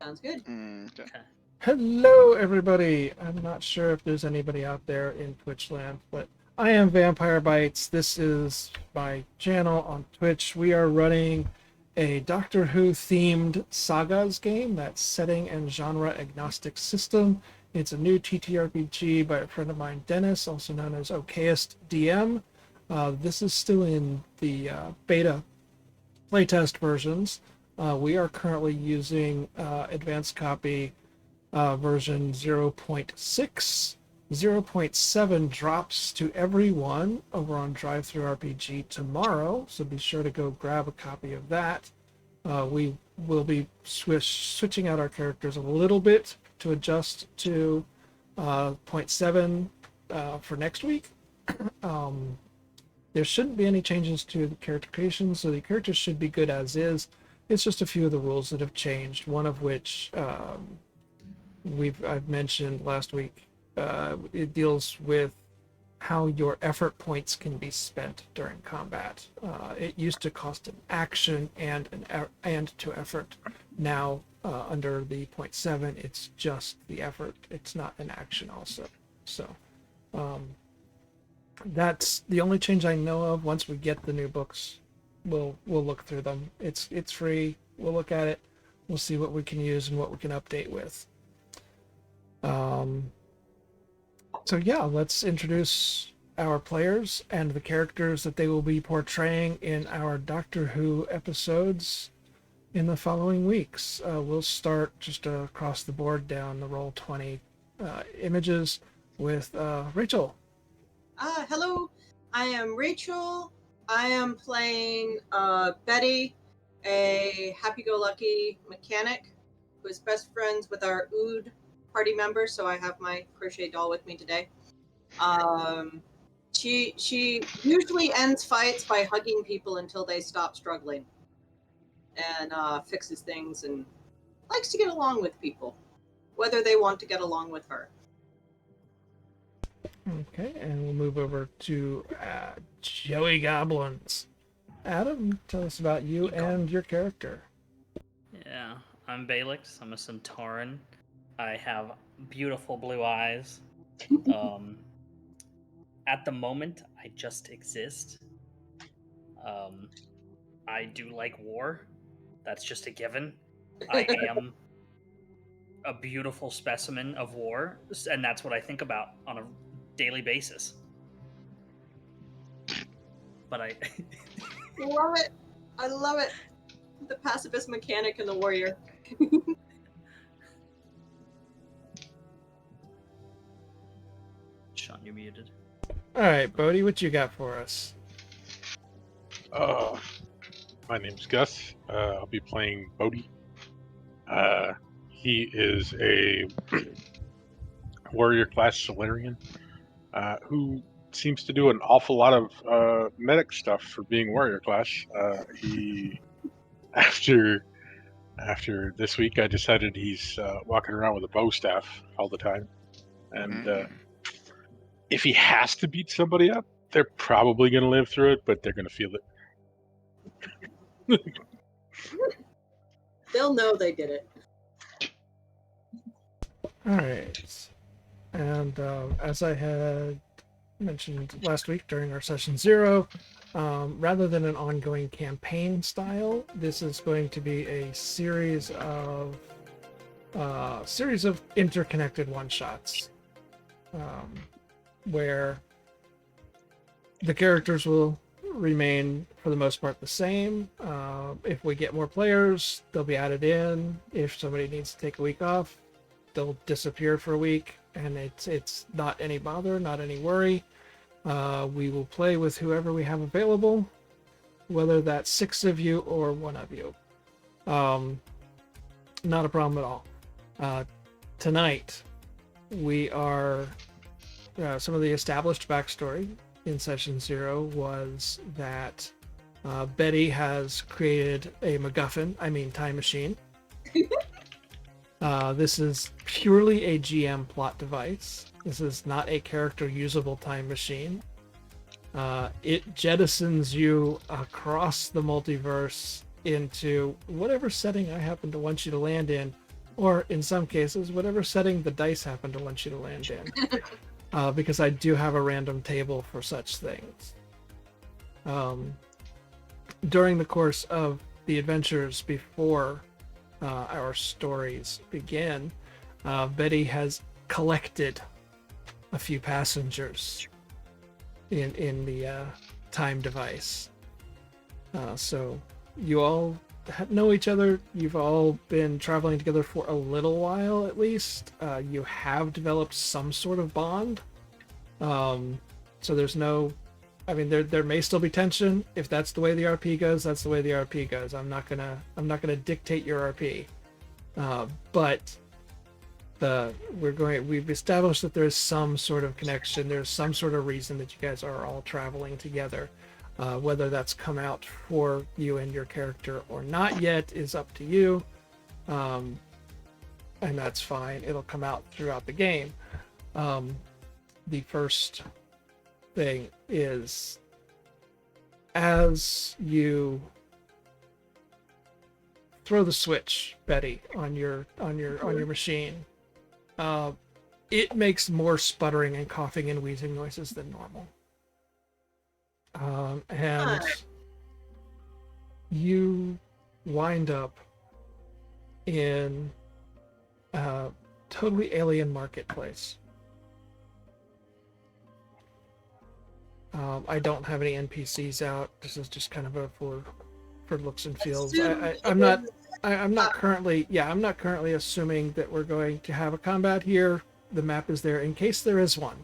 Sounds good. Okay. Hello, everybody. I'm not sure if there's anybody out there in Twitch land, but I am Vampire Bites. This is my channel on Twitch. We are running a Doctor Who themed Sagas game that's setting and genre agnostic system. It's a new TTRPG by a friend of mine, Dennis, also known as Okayest DM. This is still in the beta playtest versions. We are currently using advanced copy version 0.6. 0.7 drops to everyone over on DriveThruRPG tomorrow, so be sure to go grab a copy of that. We will be switching out our characters a little bit to adjust to 0.7 for next week. There shouldn't be any changes to the character creation, so the characters should be good as is. It's just a few of the rules that have changed, one of which I've mentioned last week. It deals with how your effort points can be spent during combat. It used to cost an action and to effort. Now, under the 0.7, it's just the effort. It's not an action also. So, that's the only change I know of. Once we get the new books, we'll look through them. It's free. We'll look at it. We'll see what we can use and what we can update with. So yeah, let's introduce our players and the characters that they will be portraying in our Doctor Who episodes in the following weeks. We'll start just across the board down the Roll20 images with Rachel. Hello, I am Rachel. I am playing Betty, a happy-go-lucky mechanic who is best friends with our Ood party member, so I have my crochet doll with me today. She usually ends fights by hugging people until they stop struggling, and fixes things and likes to get along with people, whether they want to get along with her. Okay, and we'll move over to Joey Goblins. Adam, tell us about you and your character. Yeah, I'm Balix. I'm a Centauran. I have beautiful blue eyes. At the moment, I just exist. I do like war. That's just a given. I am a beautiful specimen of war, and that's what I think about on a daily basis. But I Love it. I love it. The pacifist mechanic and the warrior. Sean, you're muted. All right, Bodhi, what you got for us? My name's Gus. I'll be playing Bodhi. He is a warrior class Solarian who seems to do an awful lot of medic stuff for being warrior class. He, after this week, I decided he's walking around with a bow staff all the time, and if he has to beat somebody up, they're probably going to live through it, but they're going to feel it. They'll know they did it. All right. And as I had mentioned last week during our session 0, rather than an ongoing campaign style, this is going to be a series of interconnected one-shots, where the characters will remain for the most part the same. If we get more players, they'll be added in. If somebody needs to take a week off, they'll disappear for a week, and it's not any bother, not any worry. We will play with whoever we have available, whether that's 6 of you or 1 of you. Not a problem at all. Tonight, we are some of the established backstory in session 0 was that Betty has created a MacGuffin, time machine. This is purely a GM plot device. This is not a character usable time machine. It jettisons you across the multiverse into whatever setting I happen to want you to land in or in some cases, whatever setting the dice happen to want you to land in. Because I do have a random table for such things. During the course of the adventures before our stories begin, Betty has collected a few passengers in the time device. So you all know each other. You've all been traveling together for a little while, at least. You have developed some sort of bond. So there's no, I mean, there may still be tension. If that's the way the RP goes, that's the way the RP goes. I'm not gonna dictate your RP. But we've established that there's some sort of connection. There's some sort of reason that you guys are all traveling together. Whether that's come out for you and your character or not yet is up to you. And that's fine. It'll come out throughout the game. The first thing is, as you throw the switch, Betty, on your machine, it makes more sputtering and coughing and wheezing noises than normal. And you wind up in a totally alien marketplace. I don't have any NPCs out. This is just kind of a for looks and feels. I'm not currently assuming that we're going to have a combat here. The map is there in case there is one.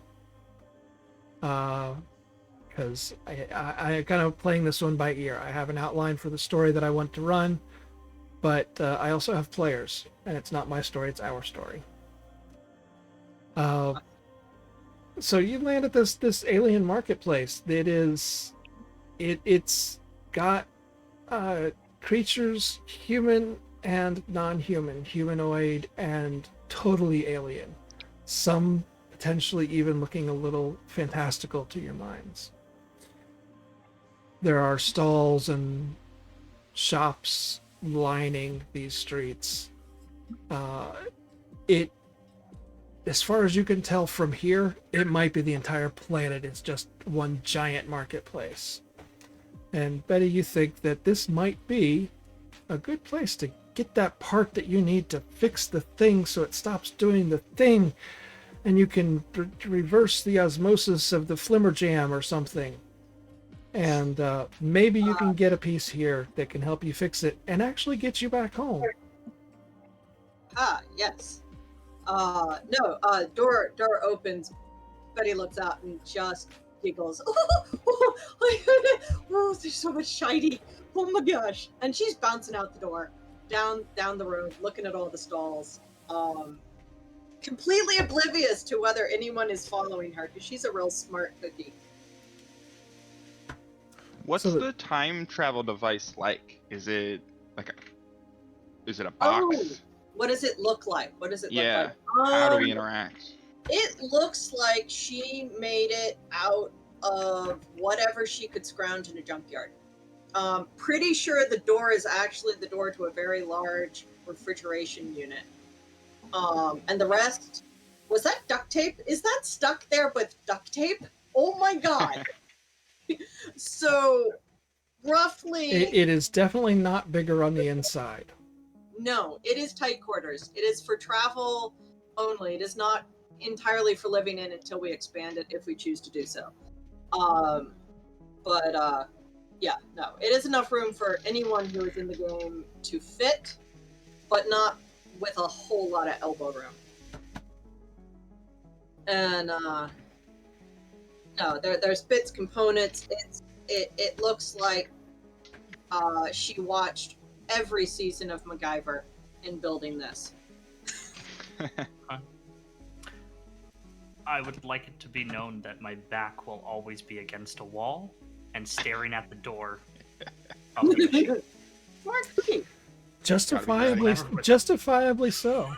Because I kind of playing this one by ear. I have an outline for the story that I want to run, but I also have players, and it's not my story, it's our story. So you land at this alien marketplace. It's got creatures, human and non-human, humanoid and totally alien. Some potentially even looking a little fantastical to your minds. There are stalls and shops lining these streets. As far as you can tell from here, it might be the entire planet is just one giant marketplace. And Betty, you think that this might be a good place to get that part that you need to fix the thing so it stops doing the thing, and you can reverse the osmosis of the flimmerjam or something. And maybe you can get a piece here that can help you fix it and actually get you back home. Yes. No, door opens. Betty looks out and just giggles. Oh, there's so much shiny. Oh my gosh. And she's bouncing out the door, down the road, looking at all the stalls. Completely oblivious to whether anyone is following her, because she's a real smart cookie. What's the time travel device like? Is it a box? Oh, what does it look like? Look like? How do we interact? It looks like she made it out of whatever she could scrounge in a junkyard. Pretty sure the door is actually the door to a very large refrigeration unit. And the rest, was that duct tape? Is that stuck there with duct tape? Oh my god. So, roughly... It is definitely not bigger on the inside. No, it is tight quarters. It is for travel only. It is not entirely for living in until we expand it if we choose to do so. Yeah, no. It is enough room for anyone who is in the game to fit, but not with a whole lot of elbow room. And, no, there's bits, components. It looks like she watched every season of MacGyver in building this. I would like it to be known that my back will always be against a wall and staring at the door of the machine. Smart cookie. Justifiably so.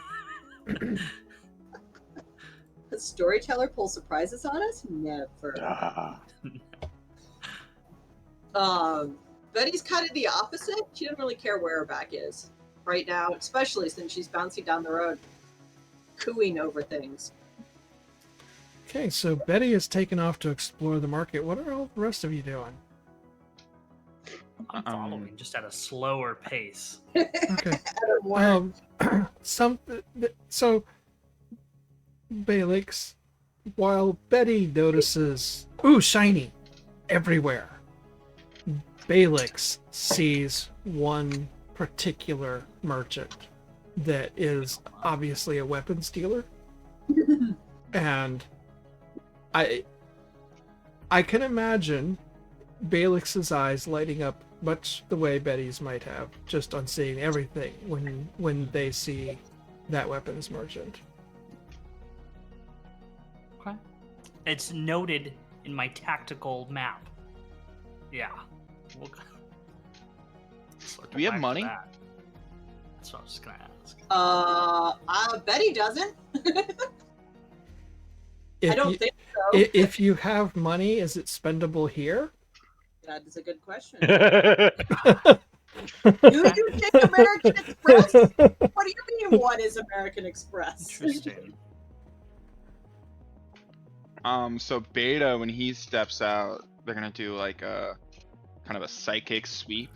The storyteller pull surprises on us? Never. Betty's kind of the opposite. She doesn't really care where her back is. right now, especially since she's bouncing down the road, cooing over things. Okay, so Betty has taken off to explore the market. What are all the rest of you doing? I'm following, just at a slower pace. Okay. More- So Balix, while Betty notices, ooh, shiny everywhere, Balix sees one particular merchant that is obviously a weapons dealer. And I can imagine Balix's eyes lighting up much the way Betty's might have, just on seeing everything when they see that weapons merchant. Okay. It's noted in my tactical map. Yeah. We'll Do we have back to money? that. That's what I was just gonna ask. Betty doesn't. If I don't you, think so. if you have money, is it spendable here? That is a good question. Yeah. Do you take American Express? What do you mean, what is American Express? Interesting. So Beta, when he steps out, they're gonna do like a kind of a psychic sweep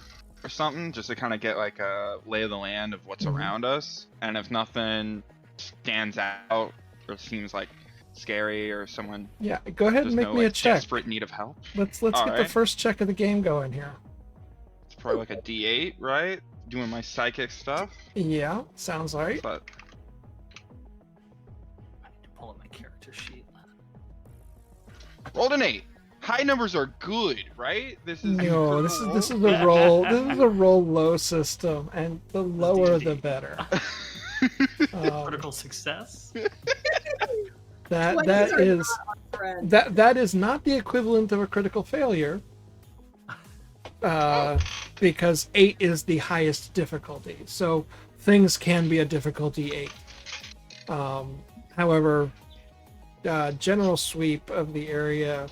or something, just to kind of get like a lay of the land of what's Mhm. around us. And if nothing stands out or seems like scary or someone Yeah, go ahead there's and make no me a like check. desperate need of help, Let's get the Alright. first check of the game going here. it's probably like a D8, right? Doing my psychic stuff, Yeah, sounds right. but I need to pull up my character sheet. rolled an 8. High numbers are good, right? This is No, this critical is roll. a roll. This is a roll low system, and the lower the D&D. better. Critical success? That 20s are is Friend. that is not the equivalent of a critical failure, because 8 is the highest difficulty. So things can be a difficulty 8. However, general sweep of the area,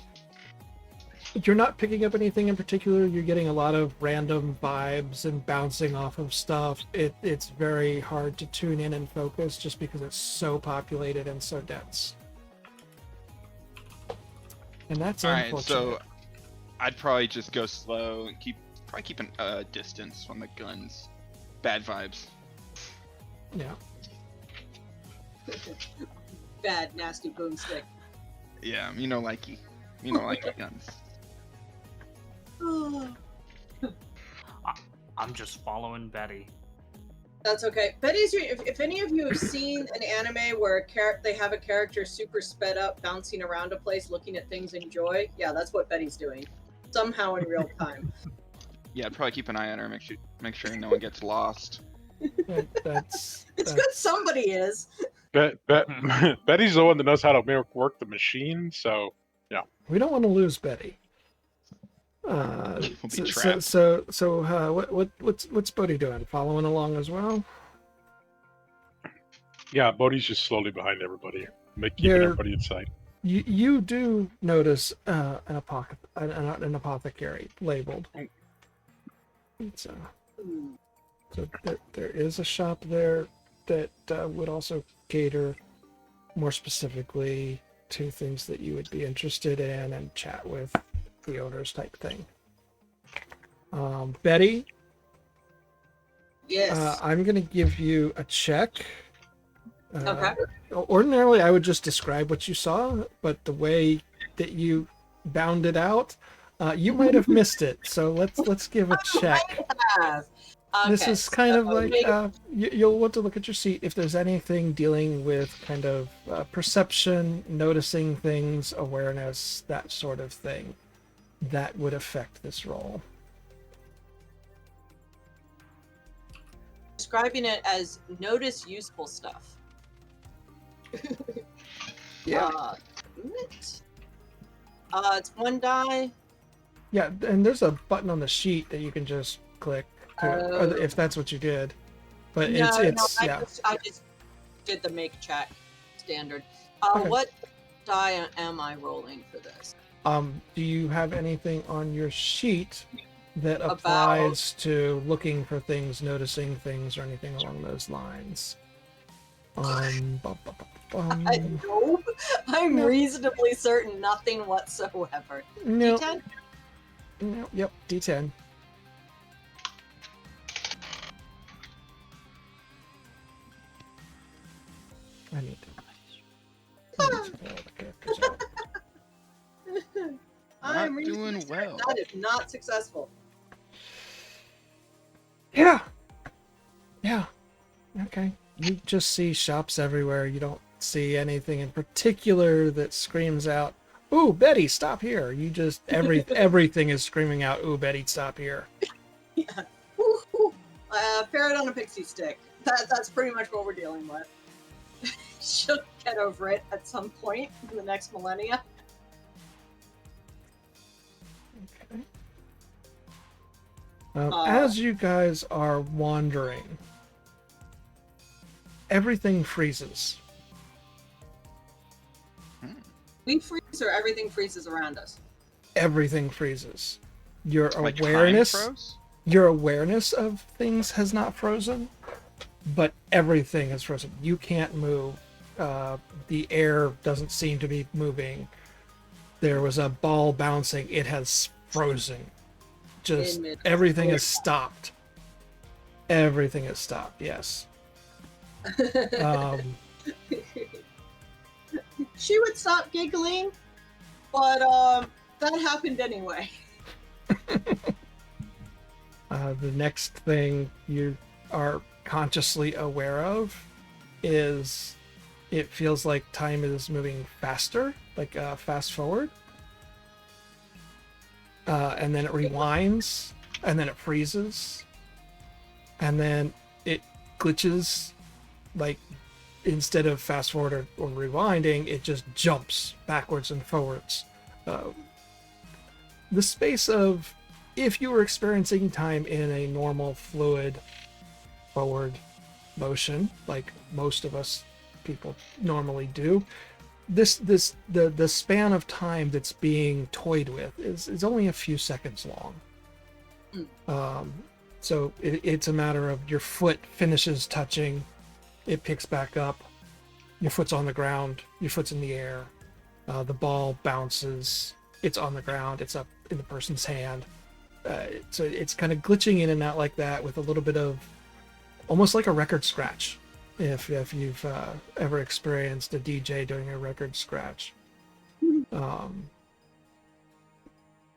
you're not picking up anything in particular. You're getting a lot of random vibes and bouncing off of stuff. It's very hard to tune in and focus just because it's so populated and so dense. And that's All right, unfortunate. so I'd probably just go slow and keep a distance from the guns. Bad vibes. Yeah. Bad, nasty boomstick. Yeah, likey guns. I'm just following Betty. That's okay. Betty's. If any of you have seen an anime where they have a character super sped up, bouncing around a place, looking at things in joy, yeah, that's what Betty's doing, somehow in real time. Yeah, I'd probably keep an eye on her, make sure no one gets lost. That's It's good somebody is. Betty's the one that knows how to work the machine, so we don't want to lose Betty. We'll be So trapped. what's Bodhi doing? Following along as well? yeah, Bodhi's just slowly behind everybody, keeping They're- everybody in sight. You do notice an apothecary labeled. So there is a shop there that would also cater more specifically to things that you would be interested in and chat with the owners type thing. Betty, Yes. I'm going to give you a check. Okay. Ordinarily, I would just describe what you saw, but the way that you bounded out, you might have missed it. So let's give a check. This Okay, is kind of so like make- you'll want to look at your sheet if there's anything dealing with kind of perception, noticing things, awareness, that sort of thing. That would affect this roll. describing it as notice useful stuff. It's one die. Yeah, and there's a button on the sheet that you can just click to, Oh. if that's what you did. But No, it's I just did the make check standard. Okay. What die am I rolling for this? Do you have anything on your sheet that About- applies to looking for things, noticing things, or anything along those lines. Bum, bum, bum, bum. Nope. I'm No. reasonably certain nothing whatsoever. No, D10? no, yep, D10. I need to pull the characters out. I'm Not reasonably doing certain well. that is not successful. Yeah. Yeah. Okay. You just see shops everywhere. You don't see anything in particular that screams out, "Ooh, Betty, stop here." You just everything is screaming out, "Ooh, Betty, stop here." Yeah. Woo-hoo. Ferret on a pixie stick. That's pretty much what we're dealing with. She'll get over it at some point in the next millennia. Okay. As you guys are wandering, everything freezes. We freeze or everything freezes around us. Everything freezes. Your Like time awareness, froze? your awareness of things has not frozen, but everything is frozen. You can't move. The air doesn't seem to be moving. There was a ball bouncing. It has frozen. Just everything has stopped. Everything has stopped. Yes. She would stop giggling, but that happened anyway. The next thing you are consciously aware of is it feels like time is moving faster, like fast forward. And then it rewinds, and then it freezes, and then it glitches, like instead of fast forward or rewinding, it just jumps backwards and forwards. The space of, if you were experiencing time in a normal fluid forward motion, like most of us people normally do, the span of time that's being toyed with is only a few seconds long. So it's a matter of your foot finishes touching, it picks back up, your foot's on the ground, your foot's in the air, the ball bounces, it's on the ground, it's up in the person's hand. So it's kind of glitching in and out like that, with a little bit of almost like a record scratch, if you've ever experienced a DJ doing a record scratch. And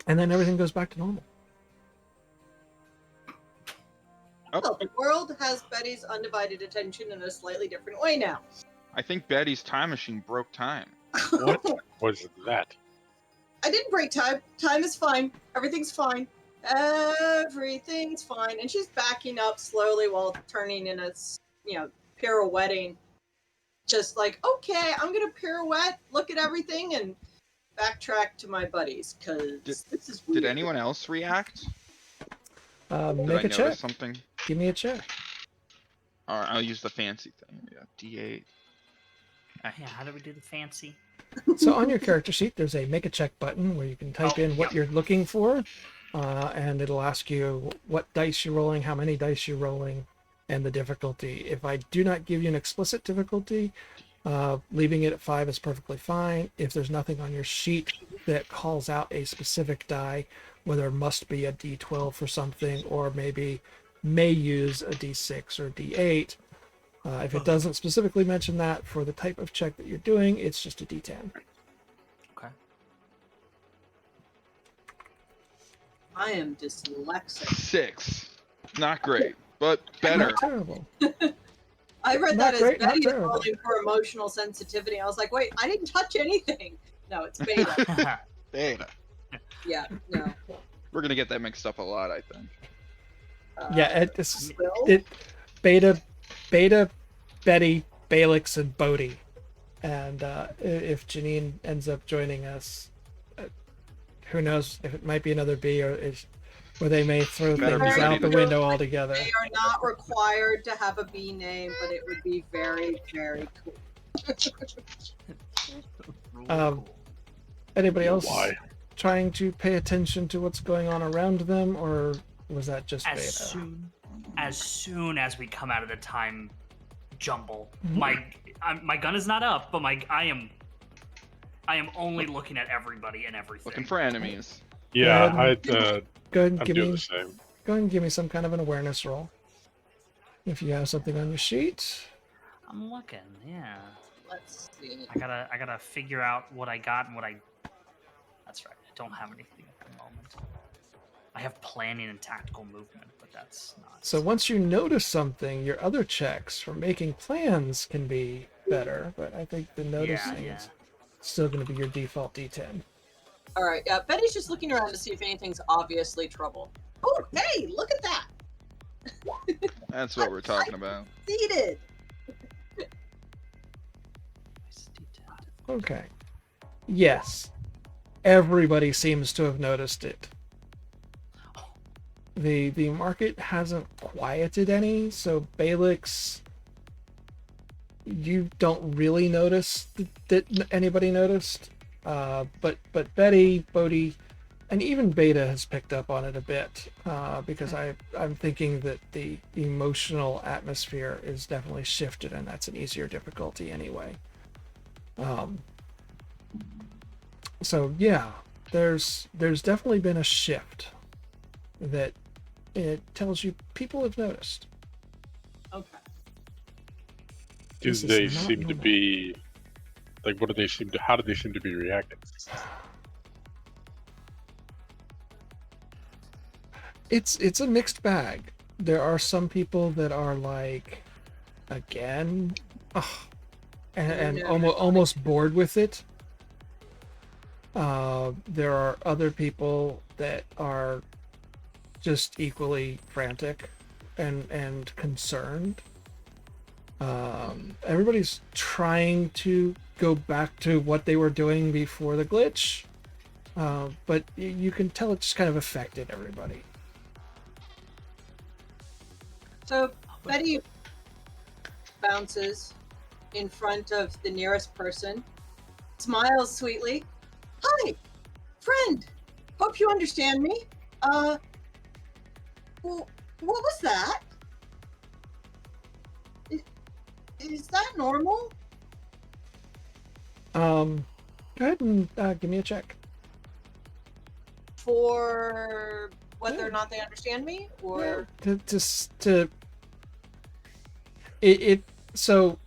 then everything goes back to normal. Well, the world has Betty's undivided attention in a slightly different way now. I think Betty's time machine broke time. What was that? I didn't break time. Time is fine. Everything's fine. Everything's fine. And she's backing up slowly while turning in a, pirouetting. Just like, okay, I'm going to pirouette, look at everything, and backtrack to my buddies, because this is weird. Did anyone else react? Make I a notice check. something? Give me a check. Alright, I'll use the fancy thing. Yeah, D8. Yeah, how do we do the fancy? So on your character sheet, there's a make a check button where you can type in what you're looking for, and it'll ask you what dice you're rolling, how many dice you're rolling, and the difficulty. If I do not give you an explicit difficulty, leaving it at 5 is perfectly fine. If there's nothing on your sheet that calls out a specific die, whether it must be a D12 for something, or maybe may use a D6 or D8, if it doesn't specifically mention that for the type of check that you're doing, it's just a D10. Okay. I am dyslexic. 6. Not great, but better. Not terrible. I read Not that as great, not Betty terrible. rolling for emotional sensitivity. I was like, wait, I didn't touch anything. No, it's beta. Beta. Yeah, no. We're gonna get that mixed up a lot, I think. Yeah, Beta, Betty, Balix, and Bodhi. And if Janine ends up joining us, who knows if it might be another B, or they may throw Better things be out ready the to window go. altogether. They are not required to have a B name, but it would be very, very cool. Anybody else Why? trying to pay attention to what's going on around them, or was that just As beta? soon as we come out of the time jumble, Mhm. my gun is not up, but I am only looking at everybody and everything. Looking for enemies. Yeah, Go ahead and I'm give doing me the same. go ahead and give me some kind of an awareness roll. If you have something on your sheet. I'm looking, yeah. Let's see. I gotta figure out what I got and what I. That's right. I don't have anything at the moment. I have planning and tactical movement, but that's not. So once you notice something, your other checks for making plans can be better, but I think the noticing yeah. is still going to be your default D10. All right. Betty's just looking around to see if anything's obviously trouble. Oh, hey, look at that. That's what we're talking about. Seated. Okay. Yes. Everybody seems to have noticed it. The market hasn't quieted any, so Balix, you don't really notice that anybody noticed. But Betty, Bodhi, and even Beta has picked up on it a bit, because I'm thinking that the emotional atmosphere is definitely shifted, and that's an easier difficulty anyway. So yeah, there's definitely been a shift that it tells you people have noticed. Okay. Do This is they not seem to normal. be like? What do they seem to? How do they seem to be reacting? It's a mixed bag. There are some people that are like, again, ugh, and No. almost bored with it. There are other people that are just equally frantic and concerned. Everybody's trying to go back to what they were doing before the glitch, but you can tell it just kind of affected everybody. So Betty bounces in front of the nearest person, smiles sweetly. Hi, friend. Hope you understand me. Well, what was that? Is that normal? Go ahead and give me a check. For whether or not they understand me, or So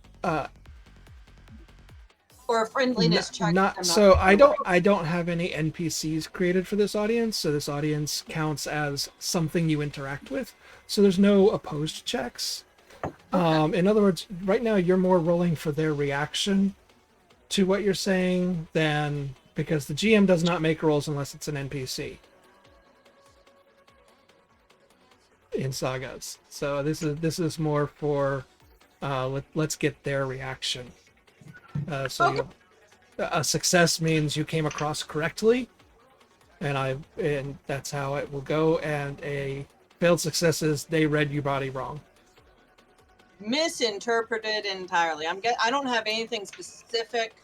or a friendliness check? not I'm so sure. I don't have any NPCs created for this audience, so this audience counts as something you interact with, so there's no opposed checks. In other words, right now you're more rolling for their reaction to what you're saying than, because the GM does not make rolls unless it's an NPC in Sagas. So this is more for let's get their reaction. So a success means you came across correctly, and that's how it will go. And a failed success is they read your body wrong. Misinterpreted entirely. I don't have anything specific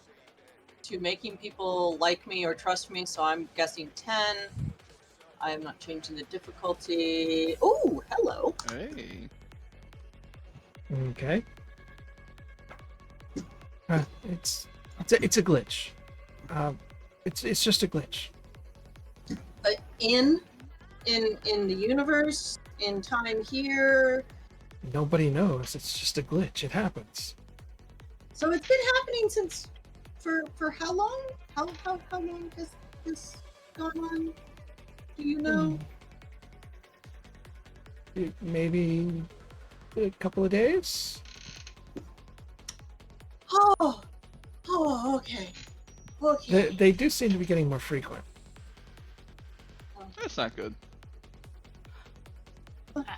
to making people like me or trust me, so I'm guessing 10. I am not changing the difficulty. Oh, hello. Hey. Okay. It's a glitch. It's just a glitch. In the universe, in time here. Nobody knows. It's just a glitch. It happens. So it's been happening since for how long? How long has this gone on? Do you know? Maybe a couple of days. Oh, okay. They do seem to be getting more frequent. That's not good.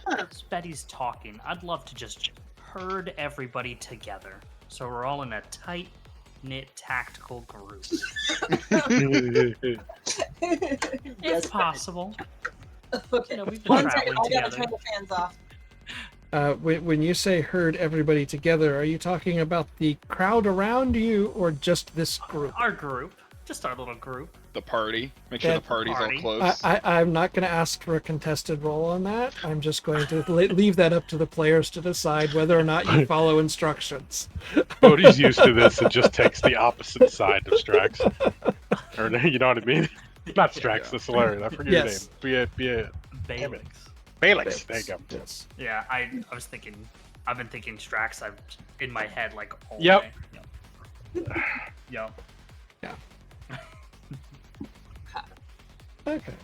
As Betty's talking, I'd love to just herd everybody together, so we're all in a tight-knit tactical group. If possible. Okay. You know, we've been One second, traveling I gotta together. turn the fans off. When you say herd everybody together, are you talking about the crowd around you or just this group? Our group. Just our little group. the party. Make sure the That party's party. all close. I'm not going to ask for a contested roll on that. I'm just going to leave that up to the players to decide whether or not you follow instructions. Bodhi's used to this and just takes the opposite side of Strax. Or, you know what I mean? Not Strax, Yeah. the Solarian. I forget Yes. your name. Balix. Balix. There you go. Yes. Yeah, I was thinking. I've been thinking Strax. I've in my head like all Yep. day. Yep. Okay.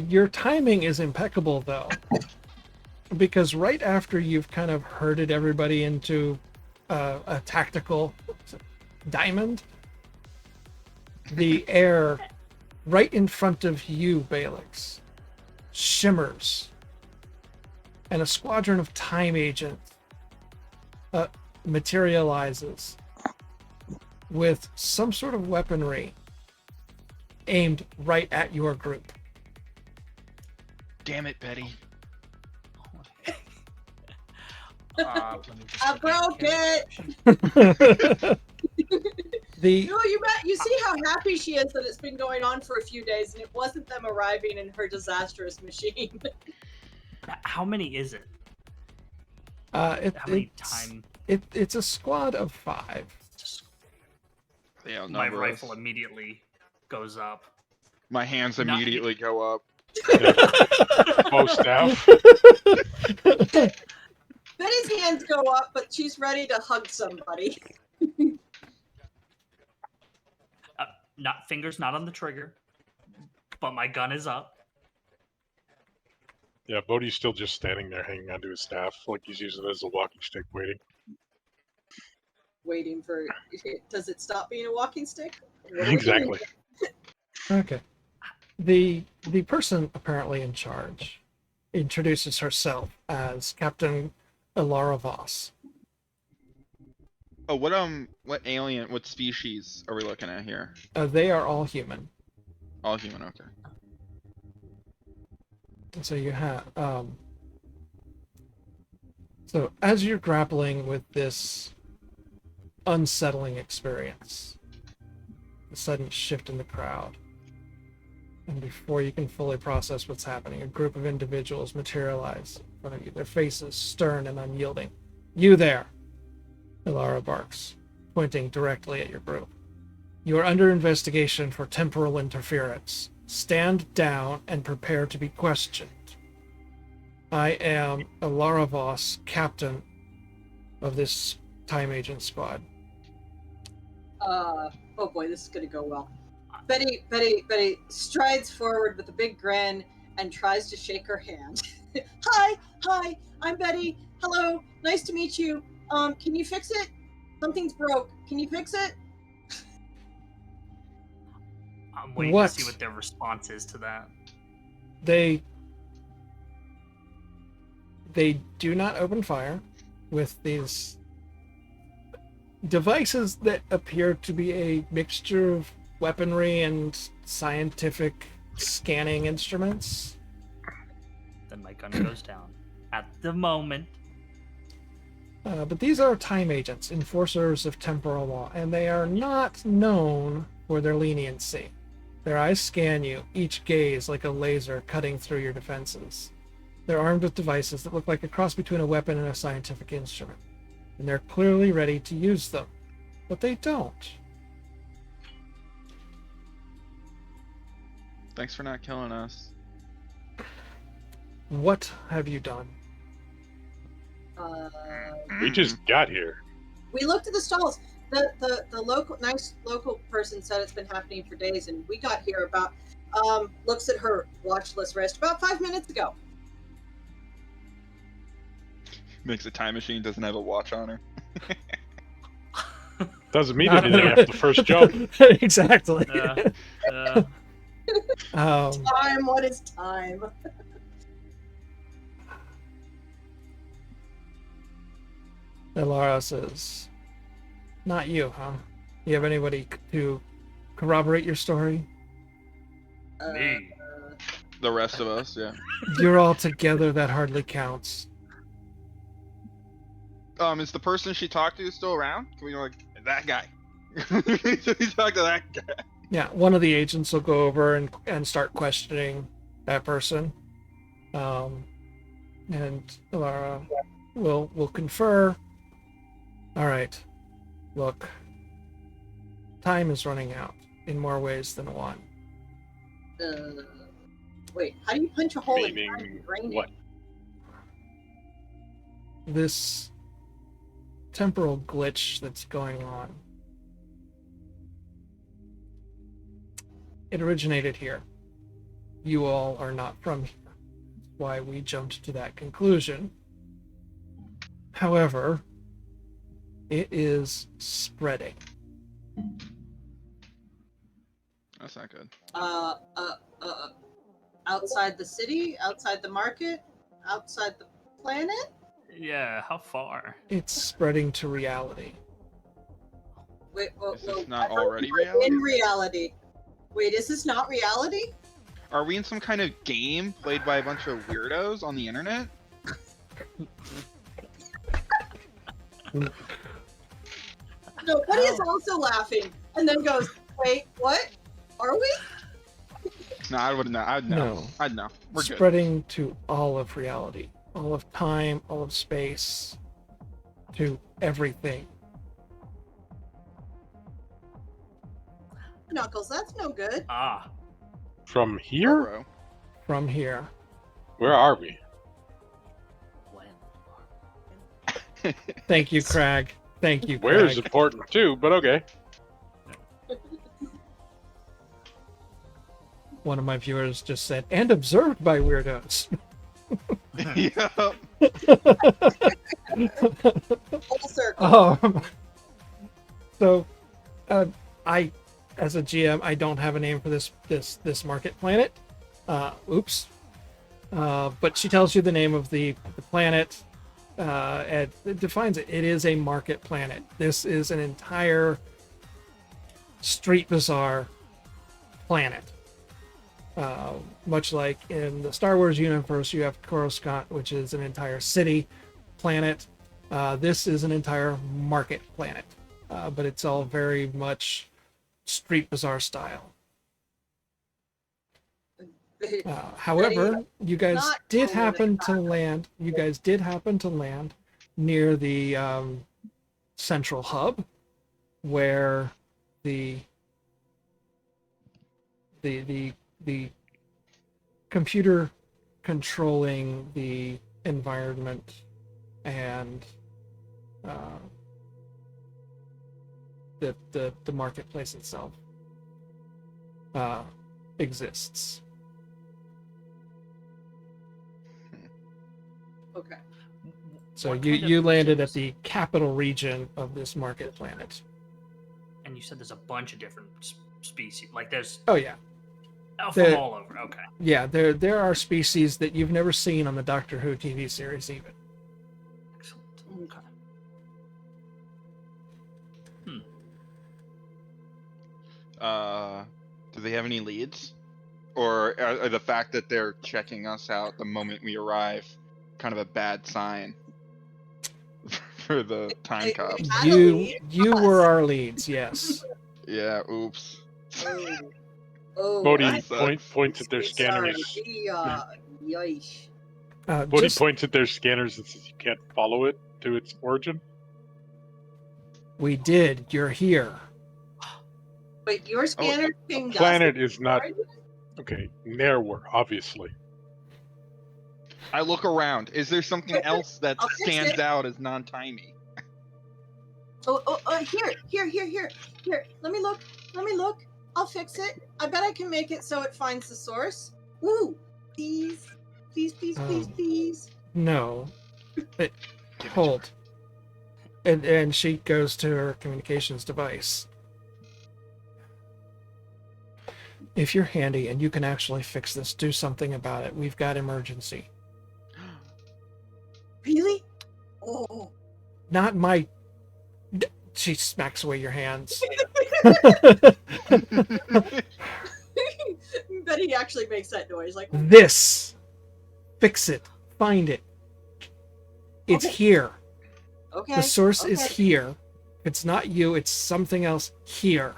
Your timing is impeccable, though, because right after you've kind of herded everybody into a tactical diamond, the air right in front of you, Balix, shimmers, and a squadron of time agents materializes with some sort of weaponry aimed right at your group. Damn it, Betty. Let me just I look at broke character it. The No, you see how happy she is that it's been going on for a few days, and it wasn't them arriving in her disastrous machine. How many is it? How it's a squad of 5. They outnumber My us. rifle immediately goes up. My hands Not- immediately go up. Bow staff. Betty's hands go up, but she's ready to hug somebody. Not fingers, not on the trigger, but my gun is up. Yeah, Bodhi's still just standing there hanging onto his staff, like he's using it as a walking stick waiting. Waiting for. Does it stop being a walking stick? What are we Exactly. doing? Okay. The person apparently in charge introduces herself as Captain Ilara Voss. Oh, what alien, what species are we looking at here? They are all human. All human, okay. So you have so as you're grappling with this unsettling experience, the sudden shift in the crowd, and before you can fully process what's happening, a group of individuals materialize in front of you, their faces stern and unyielding. You there, Ilara barks, pointing directly at your group. You are under investigation for temporal interference. Stand down and prepare to be questioned. I am Ilara Voss, captain of this time agent squad. Oh boy, this is gonna go well. Betty strides forward with a big grin and tries to shake her hand. Hi, I'm Betty. Hello, nice to meet you. Can you fix it? Something's broke. Can you fix it? I'm waiting What? to see what their response is to that. They do not open fire with these devices that appear to be a mixture of weaponry and scientific scanning instruments. Then my gun goes down. At the moment, But these are time agents, enforcers of temporal law, and they are not known for their leniency. Their eyes scan you, each gaze like a laser cutting through your defenses. They're armed with devices that look like a cross between a weapon and a scientific instrument, and they're clearly ready to use them, but they don't. Thanks for not killing us. What have you done? We just got here. We looked at the stalls. The nice local person said it's been happening for days, and we got here about looks at her watch list wrist about 5 minutes ago. Makes a time machine, doesn't have a watch on her. Doesn't mean Not- anything after the first jump. Exactly. Time, what is time? Ilara says, "Not you, huh? You have anybody to corroborate your story? me. The rest of us, yeah. You're all together, that hardly counts." Is the person she talked to still around? Can we like that guy? You talk to that guy. Yeah, one of the agents will go over and start questioning that person. And Lara will confer. All right, look, time is running out in more ways than one. Wait, how do you punch a hole in Meaning time and drain what? it? This temporal glitch that's going on, it originated here. You all are not from here. That's why we jumped to that conclusion. However, it is spreading. That's not good. Outside the city, outside the market, outside the planet? Yeah, how far? It's spreading to reality. Wait, Is this I not thought already we were reality? in reality. Wait, is this not reality? Are we in some kind of game played by a bunch of weirdos on the internet? Nobody is also laughing, and then goes, "Wait, what? Are we?" No, I would know. I'd know. No. I'd know. We're good. Spreading to all of reality, all of time, all of space, to everything. Knuckles, that's no good. Ah, From here? Bro. From here. Where are we? when? Thank you, Crag. Thank you, Where is Crag. important too, but okay. One of my viewers just said, and observed by weirdos. Yep. Full circle. So, I, as a GM, I don't have a name for this market planet. Oops. But she tells you the name of the planet, and it defines it. It is a market planet. This is an entire street bazaar planet. Much like in the Star Wars universe, you have Coruscant, which is an entire city planet. This is an entire market planet, but it's all very much street bazaar style. However, you guys Not did calling it happen that. to land. You guys did happen to land near the central hub, where the computer controlling the environment and the marketplace itself exists. Okay. So What you kind of you landed at items- the capital region of this market planet. And you said there's a bunch of different species. Like there's Oh yeah, from The- all over. Okay. yeah. There are species that you've never seen on the Doctor Who TV series even. Excellent. Okay. Do they have any leads? Or are the fact that they're checking us out the moment we arrive kind of a bad sign for the time Hey, cops? Had a You lead? you Us. were our leads, yes. Yeah, oops. Oh, Bodhi that sucks. points at their sorry. scanners. Yikes. Bodhi Just, points at their scanners and says you can't follow it to its origin. we did. You're here. Wait, your scanner pinged us? Planet is not Sorry? okay. Narrower, obviously. I look around. Is there something else that I'll fix stands it. out as non-timey? Here. Let me look. I'll fix it. I bet I can make it so it finds the source. Ooh, please. No. Give it to Hold. And she goes to her communications device. If you're handy and you can actually fix this, do something about it. We've got emergency. Really? Oh. Not my. She smacks away your hands. Betty actually makes that noise, like, This. Fix it. Find it. It's Okay. here. okay. The source is okay. here. If it's not you, it's something else here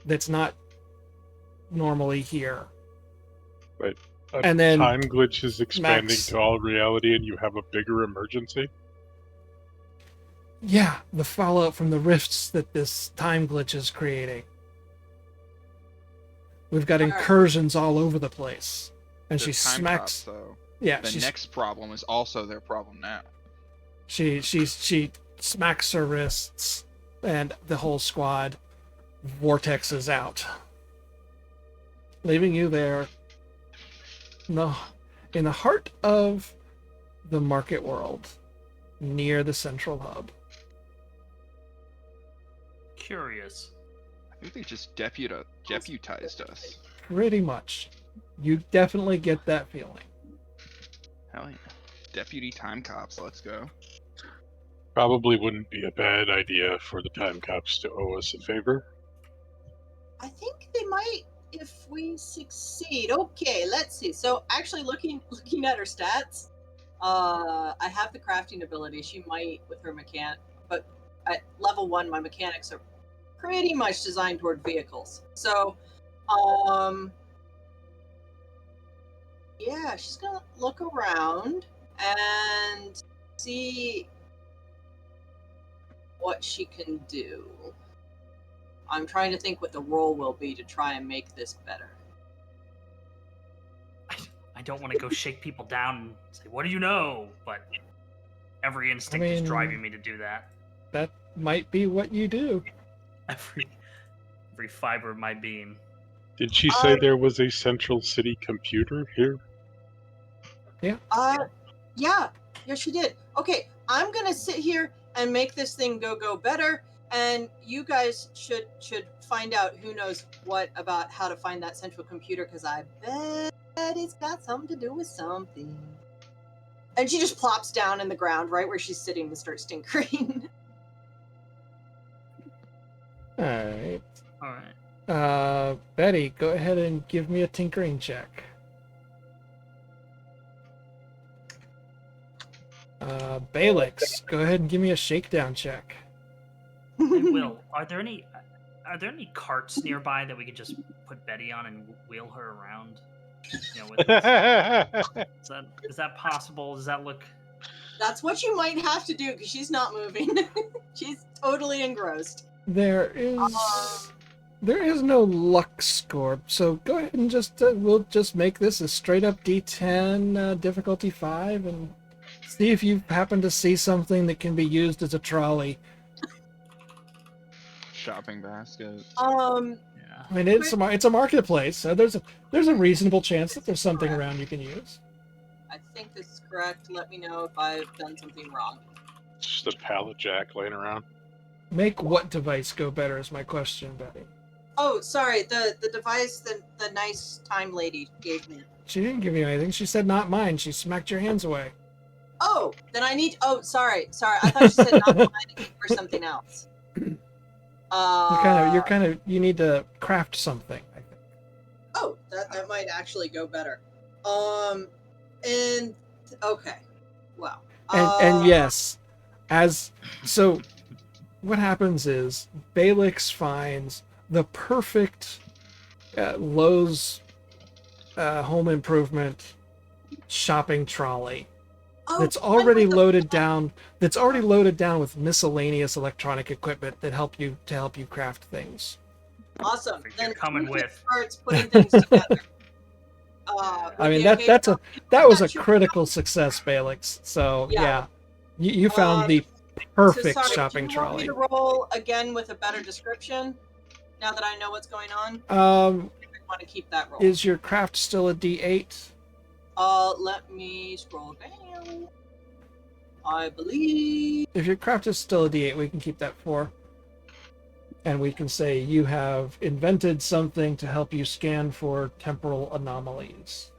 that's not normally here. But And then time glitch is expanding Max- to all reality, and you have a bigger emergency. Yeah, the fallout from the rifts that this time glitch is creating. We've got incursions all over the place. And The she time smacks. cops, though. Yeah, The next problem is also their problem now. she smacks her wrists, and the whole squad vortexes out, leaving you there. No, in the heart of the market world, near the central hub. Curious. I think they just deputized us. Pretty much. You definitely get that feeling. Hell yeah. Deputy time cops, let's go. Probably wouldn't be a bad idea for the time cops to owe us a favor. I think they might if we succeed. Okay, let's see. So actually looking at her stats, I have the crafting ability. She might with her mechanic, but at level 1 my mechanics are pretty much designed toward vehicles. So yeah, she's gonna look around and see what she can do. I'm trying to think what the role will be to try and make this better. I don't want to go shake people down and say, "What do you know?" But every instinct is driving me to do that. That might be what you do. Every fiber of my being. Did she say there was a central city computer here? Yeah. Yeah, she did. Okay, I'm gonna sit here and make this thing go better, and you guys should find out who knows what about how to find that central computer, because I bet it's got something to do with something. And she just plops down in the ground right where she's sitting and starts tinkering. All right. All right. Betty, go ahead and give me a tinkering check. Balix, go ahead and give me a shakedown check. Hey, Will, are there any carts nearby that we could just put Betty on and wheel her around? You know, with is that possible? Does that look? That's what you might have to do because she's not moving. She's totally engrossed. There is no luck score, so go ahead and we'll just make this a straight up D10 difficulty 5 and see if you happen to see something that can be used as a trolley. Shopping basket. Yeah. I mean, it's a marketplace, so there's a reasonable chance that there's something around you can use. I think this is correct. Let me know if I've done something wrong. Just a pallet jack laying around. Make what device go better is my question, Betty. Oh, sorry. The device the nice time lady gave me. She didn't give you anything. She said not mine. She smacked your hands away. Oh, then I need. Oh, sorry. I thought you said not mine for something else. You need to craft something, I think. Oh, that might actually go better. And okay, wow. And yes, what happens is Balix finds the perfect Lowe's home improvement shopping trolley that's already loaded down. That's already loaded down with miscellaneous electronic equipment that help you craft things. Awesome. You're Then coming with. starts putting things together. I mean that was a critical success, Balix. So yeah, you found the perfect shopping do you want trolley. me to roll again with a better description now that I know what's going on? I want to keep that roll. Is your craft still a D8? Let me scroll down. I believe. If your craft is still a D8, we can keep that 4. And we can say you have invented something to help you scan for temporal anomalies.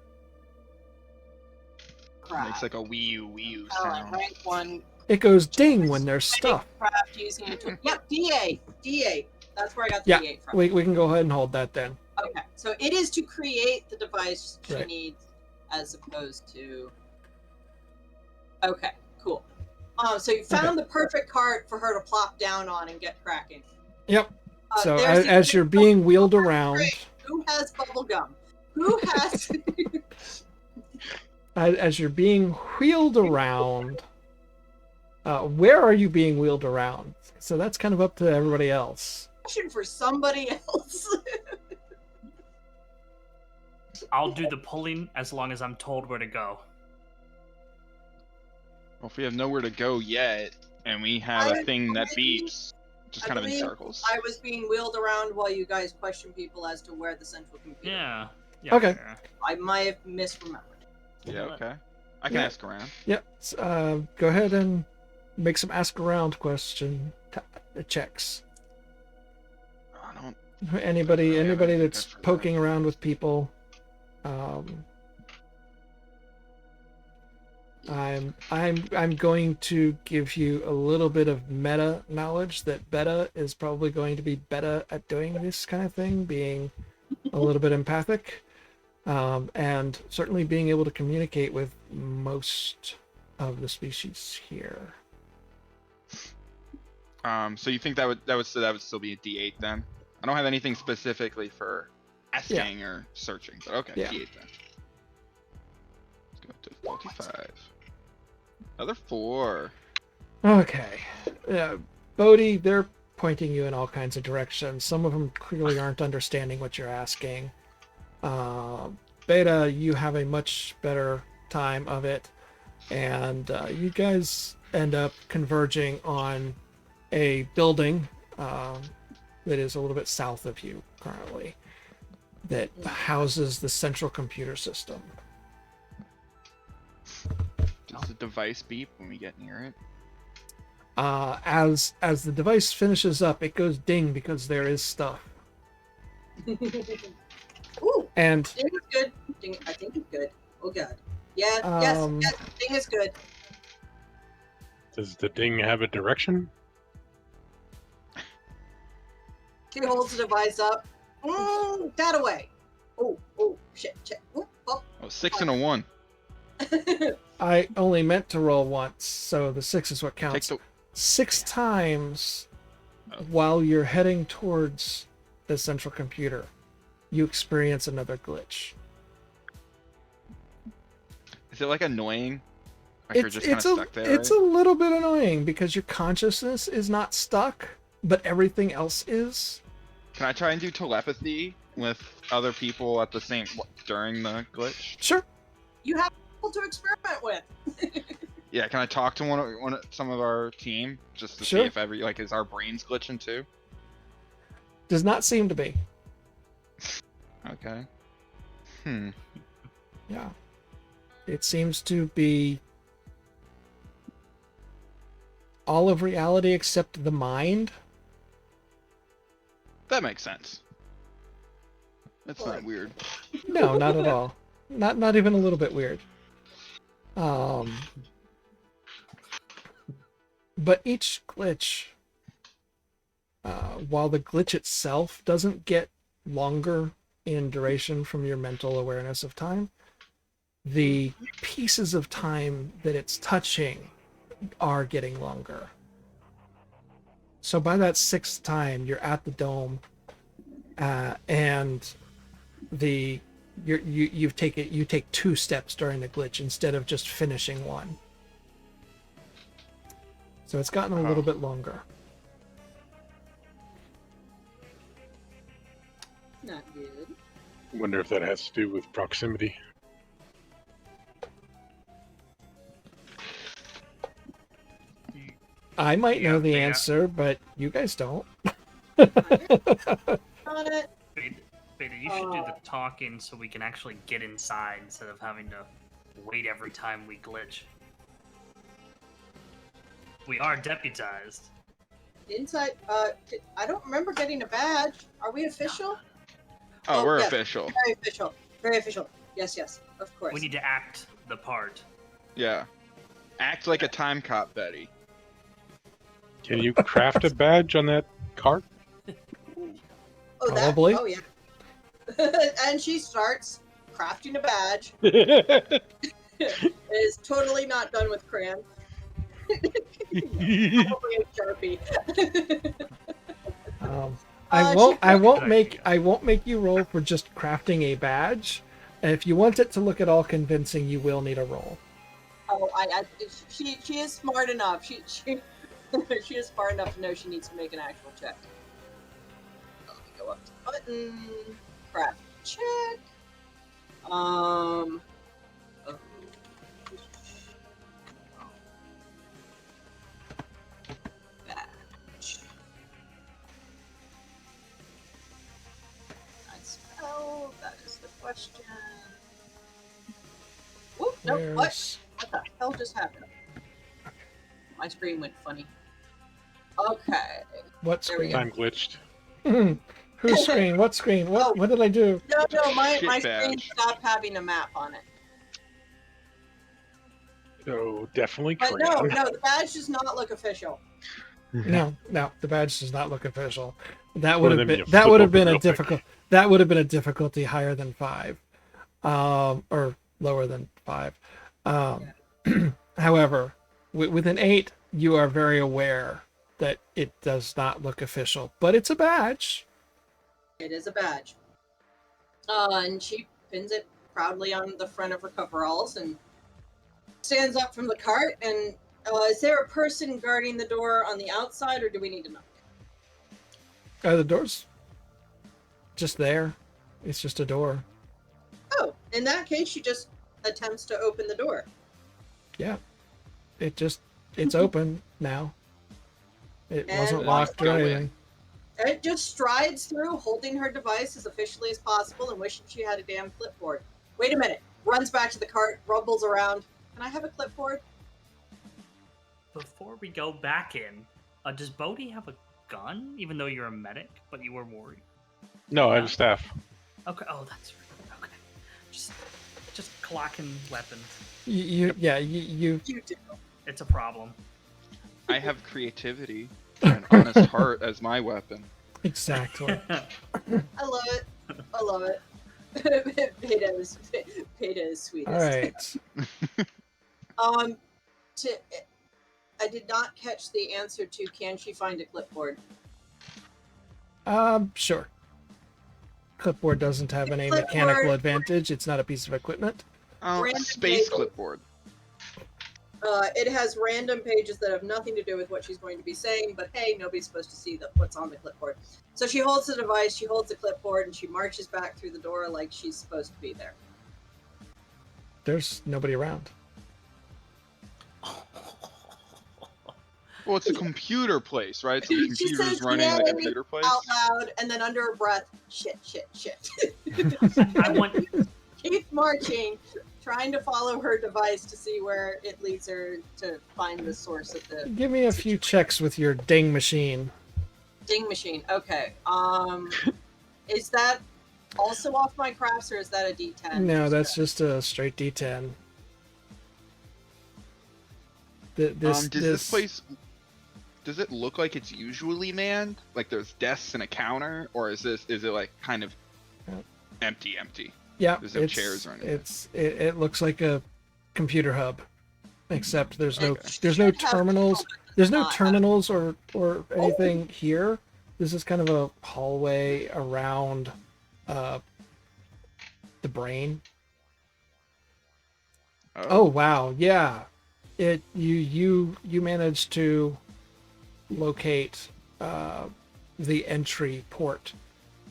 Makes like a Wii U sound. Rank 1. It goes ding when there's stuff. Craft using a tool. Yep, D8. That's where I got the D8 from. We can go ahead and hold that then. Okay, so it is to create the device she Right. needs as opposed to... Okay, cool. So you found the perfect cart for her to plop down on and get cracking. Yep. So there's the as you're being wheeled around, who has bubble gum? Who has? as you're being wheeled around, where are you being wheeled around? So that's kind of up to everybody else. Question for somebody else. I'll do the pulling as long as I'm told where to go. Well, if we have nowhere to go yet, and we have a thing that beeps, just kind of in circles. I was being wheeled around while you guys question people as to where the central computer. Yeah. Okay. Fair. I might have misremembered. Yeah, okay. I can ask around. Yep. Go ahead and make some ask around checks. I don't. Anybody have anything that's good for that. poking around with people. I'm going to give you a little bit of meta knowledge that Beta is probably going to be better at doing this kind of thing, being a little bit empathic, and certainly being able to communicate with most of the species here. So you think that would still be a D8 then? I don't have anything specifically for asking or searching, but okay, Yeah. D8 then. Let's go to 45. Another 4. Okay. Bodhi, they're pointing you in all kinds of directions. Some of them clearly aren't understanding what you're asking. Beta, you have a much better time of it. And you guys end up converging on a building that is a little bit south of you currently that houses the central computer system. Does the device beep when we get near it? As the device finishes up, it goes ding because there is stuff. Ooh, And ding is good. Ding, I think it's good. Oh god. Yeah, yes, ding is good. Does the ding have a direction? She holds the device up. That away. Oh, shit. Oh. Oh, 6 and a 1. I only meant to roll once, so the 6 is what counts. Take 6 times while you're heading towards the central computer, you experience another glitch. Is it like annoying? Like you're just kind of stuck there, It's right? a little bit annoying because your consciousness is not stuck, but everything else is. Can I try and do telepathy with other people at the same during the glitch? Sure. You have people to experiment with. Yeah, can I talk to some of our team just to Sure. see if is our brains glitching too? Does not seem to be. Okay. Yeah. It seems to be all of reality except the mind. That makes sense. That's not weird. No, not at all. Not even a little bit weird. But each glitch, while the glitch itself doesn't get longer in duration from your mental awareness of time, the pieces of time that it's touching are getting longer. So by that 6th time, you're at the dome, and you take 2 steps during the glitch instead of just finishing 1. So it's gotten a little bit longer. Not good. Wonder if that has to do with proximity. I might know the Yeah. answer, but you guys don't. On it. Beta, you should do the talking so we can actually get inside instead of having to wait every time we glitch. We are deputized. Inside. I don't remember getting a badge. Are we official? Oh, we're yes. official. Very official. Very official. Yes, of course. We need to act the part. Yeah. Act like a time cop, Betty. Can you craft a badge on that cart? Probably. Oh, yeah. And she starts crafting a badge. It is totally not done with crayon. Probably a Sharpie. I she- won't Good make you roll for just crafting a badge. And if you want it to look at all convincing, you will need a roll. Oh, she is smart enough. She she is smart enough to know she needs to make an actual check. Let me go up to the button. Craft check. Oh. Badge. Nice spell. That is the question. Whoop, no, what? Where's What the hell just happened? My screen went funny. Okay. what There we screen? go. Time glitched. Whose screen? What screen? Oh. What did I do? No, my Shit screen badge. stopped having a map on it. So definitely But crayon. no, the badge does not look official. No, the badge does not look official. That One would of have them been you that flip would have open been a real quick. difficult that would have been a difficulty higher than 5. Or lower than 5. However, with an 8, you are very aware that it does not look official, but it's a badge. It is a badge. And she pins it proudly on the front of her coveralls and stands up from the cart. And is there a person guarding the door on the outside, or do we need to knock? The door's just there. It's just a door. Oh, in that case, she just attempts to open the door. Yeah. It's open now. It And wasn't walks locked or go in. anything. It just strides through, holding her device as officially as possible and wishing she had a damn clipboard. Wait a minute. Runs back to the cart, rumbles around. Can I have a clipboard? Before we go back in, does Bodhi have a gun? Even though you're a medic, but you were worried. No, I have a staff. Okay. Oh, that's right. Okay. Just clocking weapons. You You do. It's a problem. I have creativity and an honest heart as my weapon. exactly. I love it. I love it. Beta is sweetest. All right. I did not catch the answer to can she find a clipboard? Sure. Clipboard doesn't have any Clipboard. mechanical advantage. It's not a piece of equipment. Random Space pages. clipboard. It has random pages that have nothing to do with what she's going to be saying, but hey, nobody's supposed to see what's on the clipboard. So she holds the device, she holds the clipboard, and she marches back through the door like she's supposed to be there. There's nobody around. Well, it's a computer place, right? So the She computer's says running the yay computer place. out loud, and then under her breath, shit. I want. Keep marching, trying to follow her device to see where it leads her to find the source of the Give me a few checks with your ding machine. ding machine. Okay. Is that also off my crafts, or is that a D10? No, that's just a straight D10. Does this place? Does it look like it's usually manned? Like there's desks and a counter, or is it like kind of empty? Yeah, There's no chairs or anything. It looks like a computer hub, except there's no It there's no should have terminals. people, but There's no not. terminals or anything here. This is kind of a hallway around the brain. Oh wow, yeah. You managed to locate the entry port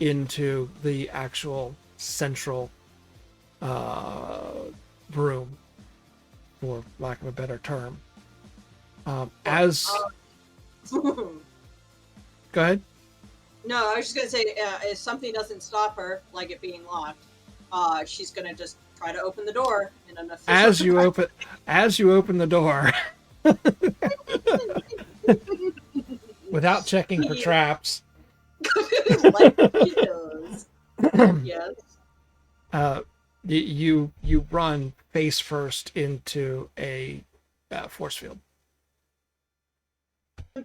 into the actual central room, for lack of a better term. Go ahead. No, I was just gonna say, if something doesn't stop her, like it being locked, she's gonna just try to open the door in an official As you open the door, without checking for Yeah. traps, like she does. Yes. you run face first into a force field.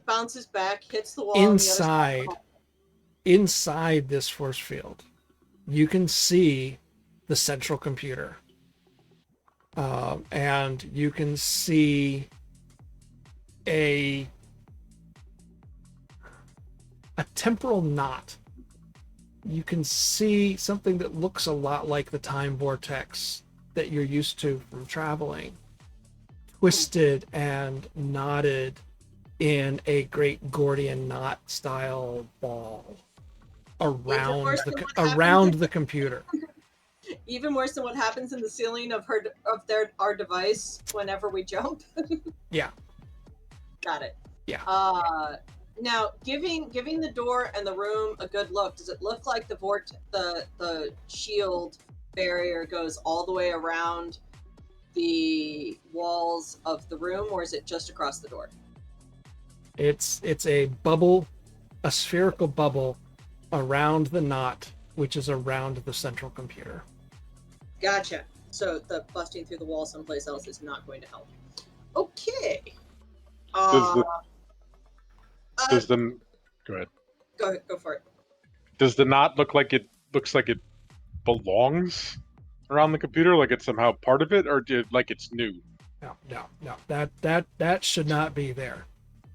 Bounces back, hits the wall. on the other side of the hall. Inside this force field, you can see the central computer, and you can see a temporal knot. You can see something that looks a lot like the time vortex that you're used to from traveling, twisted and knotted in a great Gordian knot style ball around the computer. Even worse than what happens in the ceiling of our device whenever we jump. Yeah. Got it. Yeah. Now, giving the door and the room a good look, does it look like the shield barrier goes all the way around the walls of the room, or is it just across the door? It's a bubble, a spherical bubble around the knot, which is around the central computer. Gotcha. So the busting through the wall someplace else is not going to help. Okay. Go ahead. Go for it. Does the knot look like it belongs around the computer, like it's somehow part of it, or like it's new? No. That should not be there.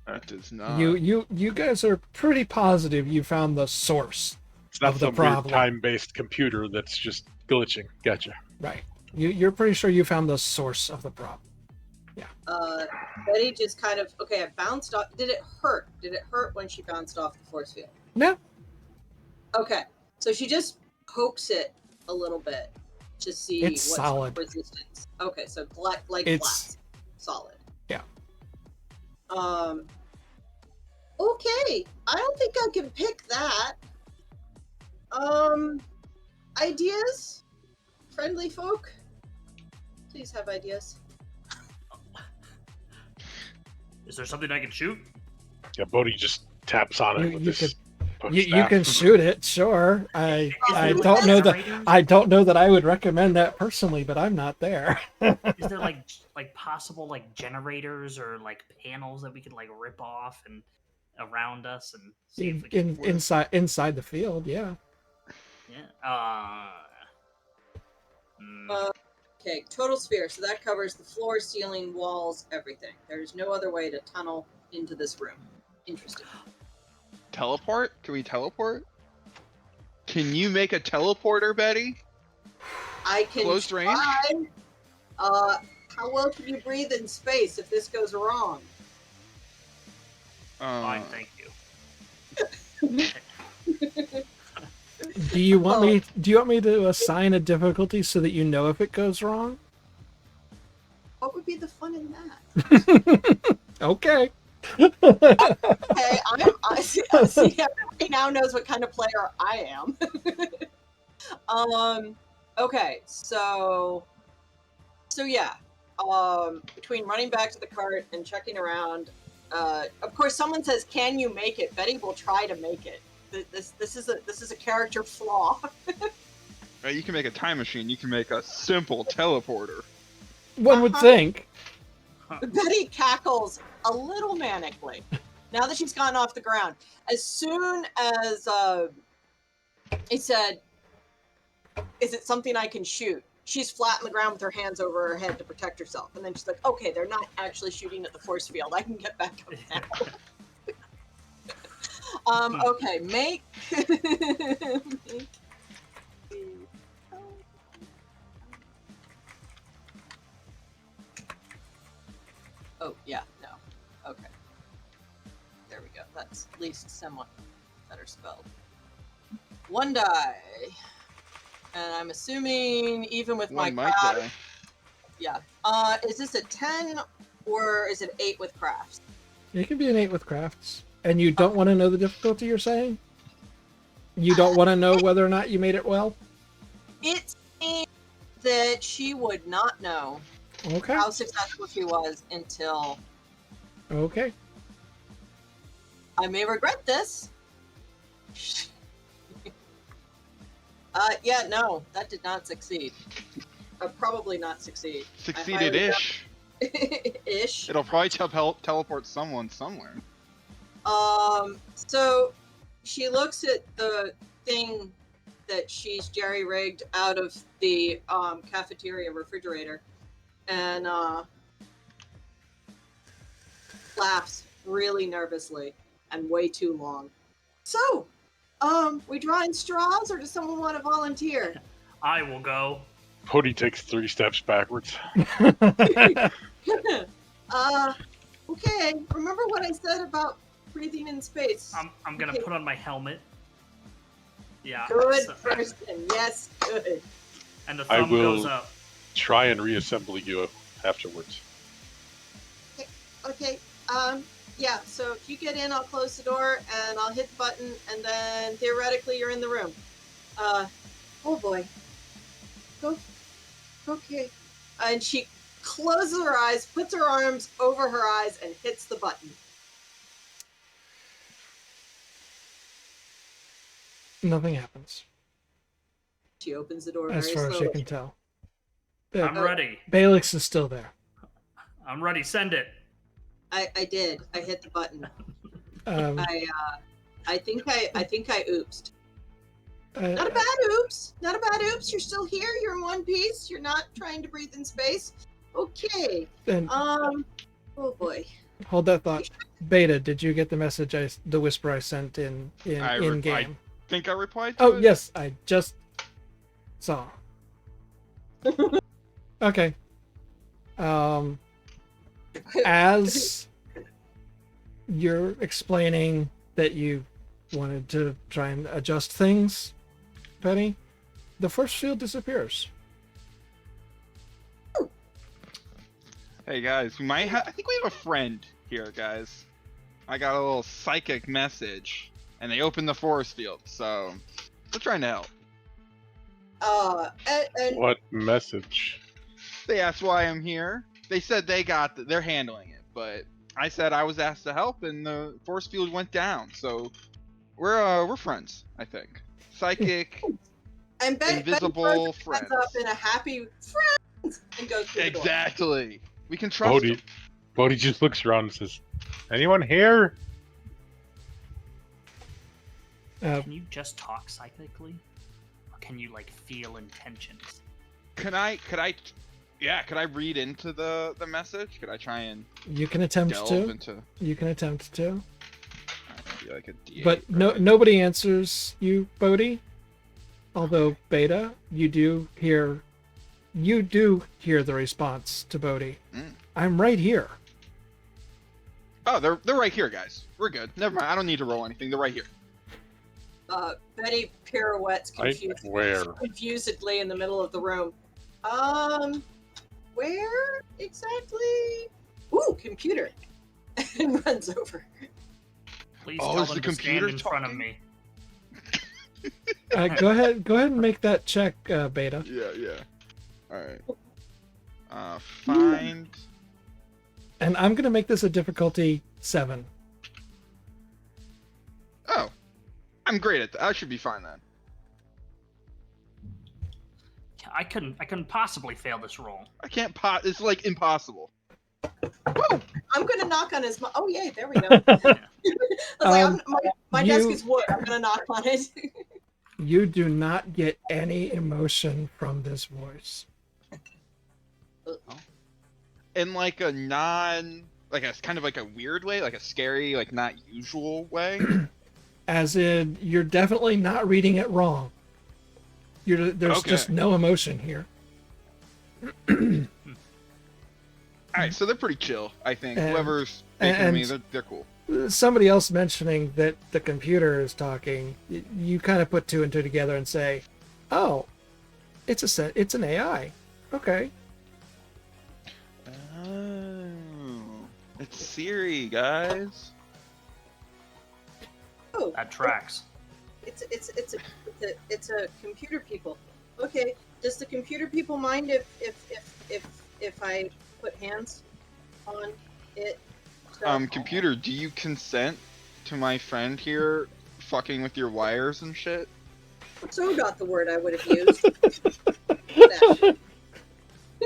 It does not. You guys are pretty positive you found the source It's not of the some weird problem. time-based computer that's just glitching. Gotcha. Right. You're pretty sure you found the source of the problem. Yeah. Betty just kind of, I bounced off. Did it hurt? Did it hurt when she bounced off the force field? No. Okay. So she just pokes it a little bit to see It's what's solid. resistance. Okay, so like It's glass. Solid. Yeah. Okay. I don't think I can pick that. Ideas? Friendly folk? Please have ideas. Is there something I can shoot? Yeah, Bodhi just taps on it with this. You can shoot it, sure. I there don't know that generators? I don't know that I would recommend that personally, but I'm not there. Is there like possible like generators or like panels that we could like rip off and around us and see if we can work? inside the field, yeah. Yeah. Okay, total sphere. So that covers the floor, ceiling, walls, everything. There's no other way to tunnel into this room. Interesting. Teleport? Can we teleport? Can you make a teleporter, Betty? I can Close try. range? How well can you breathe in space if this goes wrong? Fine, thank you. Do you want me to assign a difficulty so that you know if it goes wrong? What would be the fun in that? Okay. Okay, I see. Everybody now knows what kind of player I am. Okay, so yeah. Between running back to the cart and checking around, of course, someone says, "Can you make it?" Betty will try to make it. This is a character flaw. Right, you can make a time machine. You can make a simple teleporter. One would think. Betty cackles a little manically now that she's gotten off the ground. As soon as he said, "Is it something I can shoot?" She's flat on the ground with her hands over her head to protect herself, and then she's like, "Okay, they're not actually shooting at the force field. I can get back up now." Okay, make. Oh, yeah, no. Okay. There we go. That's at least somewhat better spelled. 1 die. And I'm assuming even with One my might craft. die. Yeah. Is this a 10 or is it 8 with crafts? It can be an 8 with crafts. And you don't want to know the difficulty, you're saying? You don't want to know whether or not you made it well? It seems that she would not know Okay. how successful she was until Okay. I may regret this. Yeah, no, that did not succeed. Probably not succeed. Succeeded-ish. Ish. It'll probably teleport someone somewhere. So she looks at the thing that she's jerry-rigged out of the cafeteria refrigerator, and laughs really nervously and way too long. So, we drawing straws, or does someone want to volunteer? I will go. Cody takes 3 steps backwards. Okay. Remember what I said about breathing in space? I'm gonna put on my helmet. Yeah. Good so- person. Yes, good. And the I thumb will- goes up. Try and reassemble you afterwards. Okay. Yeah. So if you get in, I'll close the door and I'll hit the button, and then theoretically you're in the room. Oh boy. Go. Okay. And she closes her eyes, puts her arms over her eyes, and hits the button. Nothing happens, She opens the door as very far as slowly. you can tell. I'm ready. Balix is still there. I'm ready. Send it. I did. I hit the button. Um, I think I oopsed. uh, Not a bad oops. Not a bad oops. You're still here. You're in one piece. You're not trying to breathe in space. Okay. and Oh boy. hold that thought. Beta, did you get the message the whisper I sent in game? Think I replied to Oh it? yes, I just saw. Okay. As you're explaining that you wanted to try and adjust things, Penny, the force field disappears. Hey guys, we might have. I think we have a friend here, guys. I got a little psychic message, and they opened the force field, so they're trying to help. And What message? They asked why I'm here. They said they're handling it, but I said I was asked to help, and the force field went down. So we're friends, I think. Psychic, invisible friends. Ends up in a happy friend and goes through the door. Exactly. We can trust them. Bodhi just looks around and says, "Anyone here?" Can you just talk psychically? Or can you like feel intentions? Could I read into the message? Could I try and You can attempt delve to. into? You can attempt to. I'd be like a D8, But right? nobody answers you, Bodhi. Although Beta, you do hear the response to Bodhi. Mm. I'm right here. Oh, they're right here, guys. We're good. Never mind. I don't need to roll anything. They're right here. Betty pirouettes confusedly in the middle of the room. Where exactly? Ooh, computer. And runs over. Please Oh, tell is them the to stand computer in front of talking? me. Go ahead and make that check, Beta. Yeah. All right. Find. And I'm gonna make this a difficulty 7. Oh, I'm great at that. I should be fine then. I couldn't possibly fail this roll. I can't It's like impossible. I'm gonna knock on his. Oh yay! There we go. I was my desk is wood. I'm gonna knock on it. You do not get any emotion from this voice. In like a like a kind of like a weird way, like a scary, like not usual way. As in, you're definitely not reading it wrong. There's Okay. just no emotion here. All right, so they're pretty chill. I think And- whoever's making me, and- they're cool. Somebody else mentioning that the computer is talking, you kind of put 2 and 2 together and say, "Oh, it's an AI." Okay. Oh, it's Siri, guys. Oh, That tracks. it's a computer people. Okay. Does the computer people mind if I put hands on it? So- Computer, do you consent to my friend here fucking with your wires and shit? So not the word I would have used.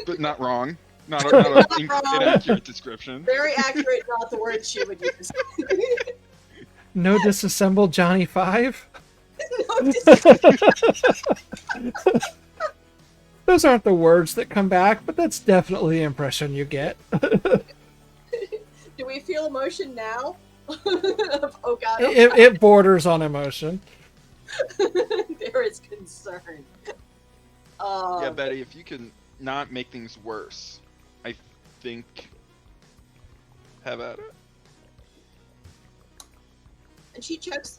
But not wrong. Not an Not wrong. inaccurate description. Very accurate, not the word she would use. No disassemble Johnny 5? No, Those aren't the words that come back, but that's definitely the impression you get. do we we feel emotion now? Oh God! It borders on emotion. There is concern. Yeah, Betty, if you can not make things worse, I think have at it. And she checks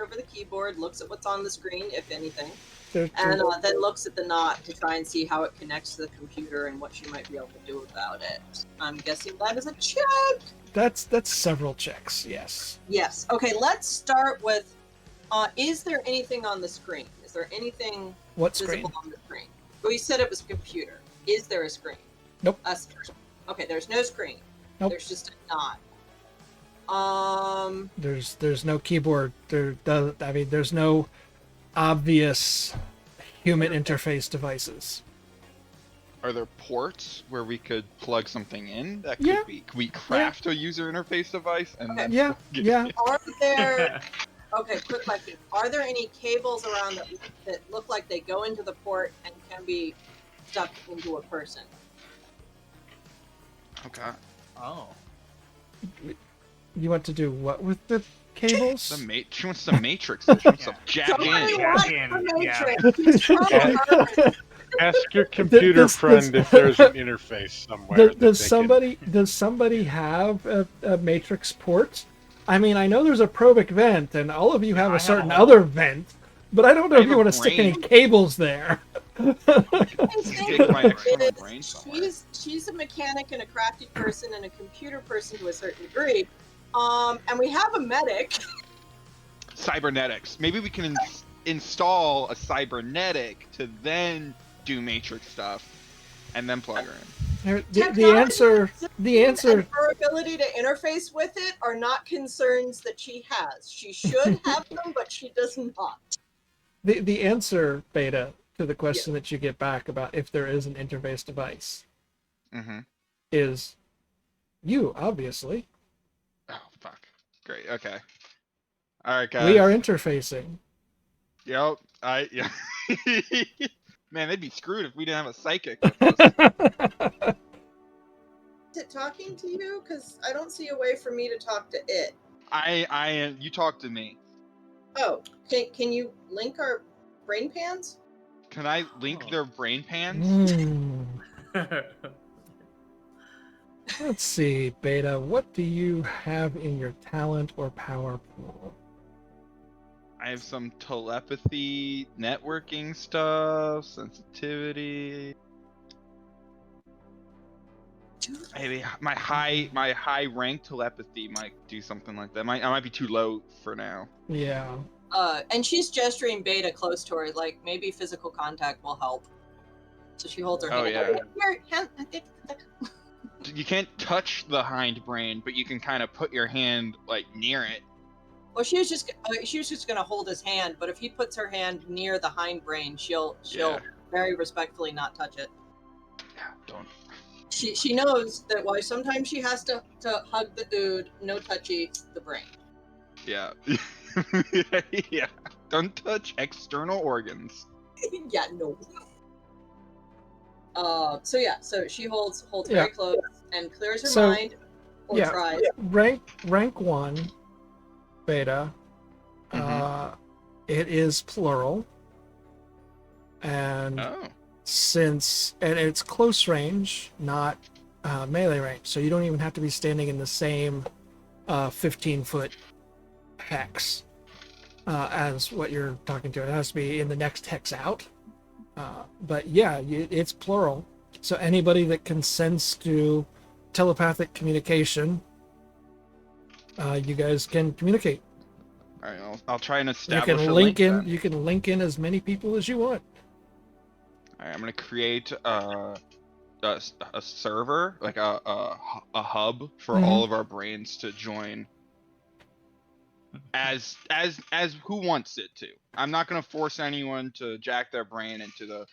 over the keyboard, looks at what's on the screen, if anything, There- and then looks at the knot to try and see how it connects to the computer and what she might be able to do about it. I'm guessing that is a check. That's several checks. Yes. Yes. Okay. Let's start with. Is there anything on the screen? Is there anything What screen? visible on the screen? Well, you said it was a computer. Is there a screen? Nope. Okay. There's no screen. Nope. There's just a knot. There's no keyboard. There's no obvious human interface devices. Are there ports where we could plug something in? That could Yeah. be. Could we craft a user interface device and Okay. then? Yeah. Are there? Okay, quick question. Are there any cables around that look like they go into the port and can be stuck into a person? Okay. Oh. You want to do what with the cables? She wants the Matrix. She wants to jack Somebody in. wants in, the yeah. Matrix. She's from Earth. Ask your computer This- friend if there's an interface somewhere. Does that they does somebody have a matrix port? I mean, I know there's a probic vent, and all of you have I a have certain a whole- other vent, but I don't know I if have you a want to stick any brain. cables there. I Take my external think brain somewhere. she's a mechanic and a crafty person and a computer person to a certain degree. And we have a medic. Cybernetics. Maybe we can install a cybernetic to then do Matrix stuff, and then plug her in. The answer, And her ability to interface with it are not concerns that she has. She should have them, but she does not. the answer, Beta, to the question that you get back about if there is an interface device Mm-hmm. is you, obviously. Oh fuck. Great. Okay. All right, guys. We are interfacing. Yep. Yeah. Man, they'd be screwed if we didn't have a psychic with us. Is it talking to you? Because I don't see a way for me to talk to it. You talk to me. Oh, can you link our brain pans? Can I link Oh. their brain pans? Hmm. Let's see, Beta, what do you have in your talent or power pool? I have some telepathy, networking stuff, sensitivity. Maybe my high rank telepathy might do something like that. I might be too low for now. Yeah. And she's gesturing Beta close to her, like maybe physical contact will help. So she holds her Oh, hand. yeah. Here, hand. You can't touch the hind brain, but you can kind of put your hand like near it. Well, she was just gonna hold his hand, but if he puts her hand near the hindbrain, she'll Yeah. very respectfully not touch it. Yeah, don't. She knows that while sometimes she has to hug the dude, no touchy the brain. Yeah. Yeah. Don't touch external organs. Yeah, no. So she holds Yeah. very close and clears her So, mind or yeah. tries. Rank 1, Beta. It is plural. And Oh. and it's close range, not melee range, so you don't even have to be standing in the same 15-foot hex as what you're talking to. It has to be in the next hex out. But yeah, it's plural, so anybody that consents to telepathic communication, you guys can communicate. All right, I'll try and You establish can a link in. then. You can link in as many people as you want. All right, I'm gonna create a server, like a hub for Mhm. all of our brains to join. As who wants it to. I'm not gonna force anyone to jack their brain into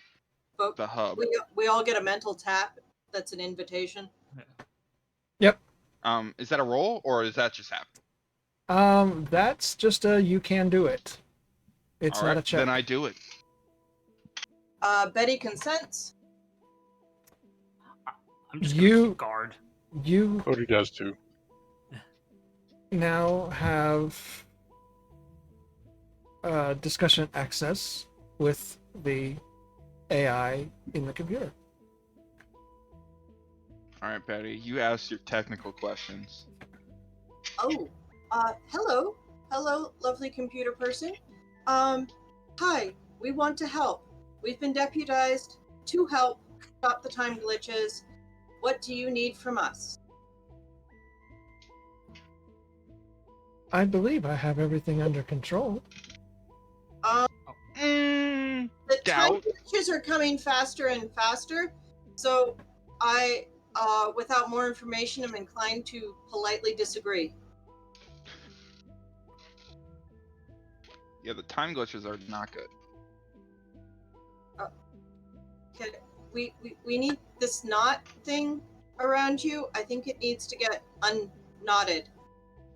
But the hub. we all get a mental tap. That's an invitation. Is that a roll or does that just happen? That's just a you can do it. It's All not right, a check. then I do it. Betty consents. I'm just gonna You- keep guard. You Cody does too. now have discussion access with the AI in the computer. All right, Betty, you ask your technical questions. Oh, hello. Hello, lovely computer person. Hi, we want to help. We've been deputized to help stop the time glitches. What do you need from us? I believe I have everything under control. Mm, The time doubt. glitches are coming faster and faster, so I, without more information, am inclined to politely disagree. Yeah, the time glitches are not good. Okay, we need this knot thing around you. I think it needs to get unknotted.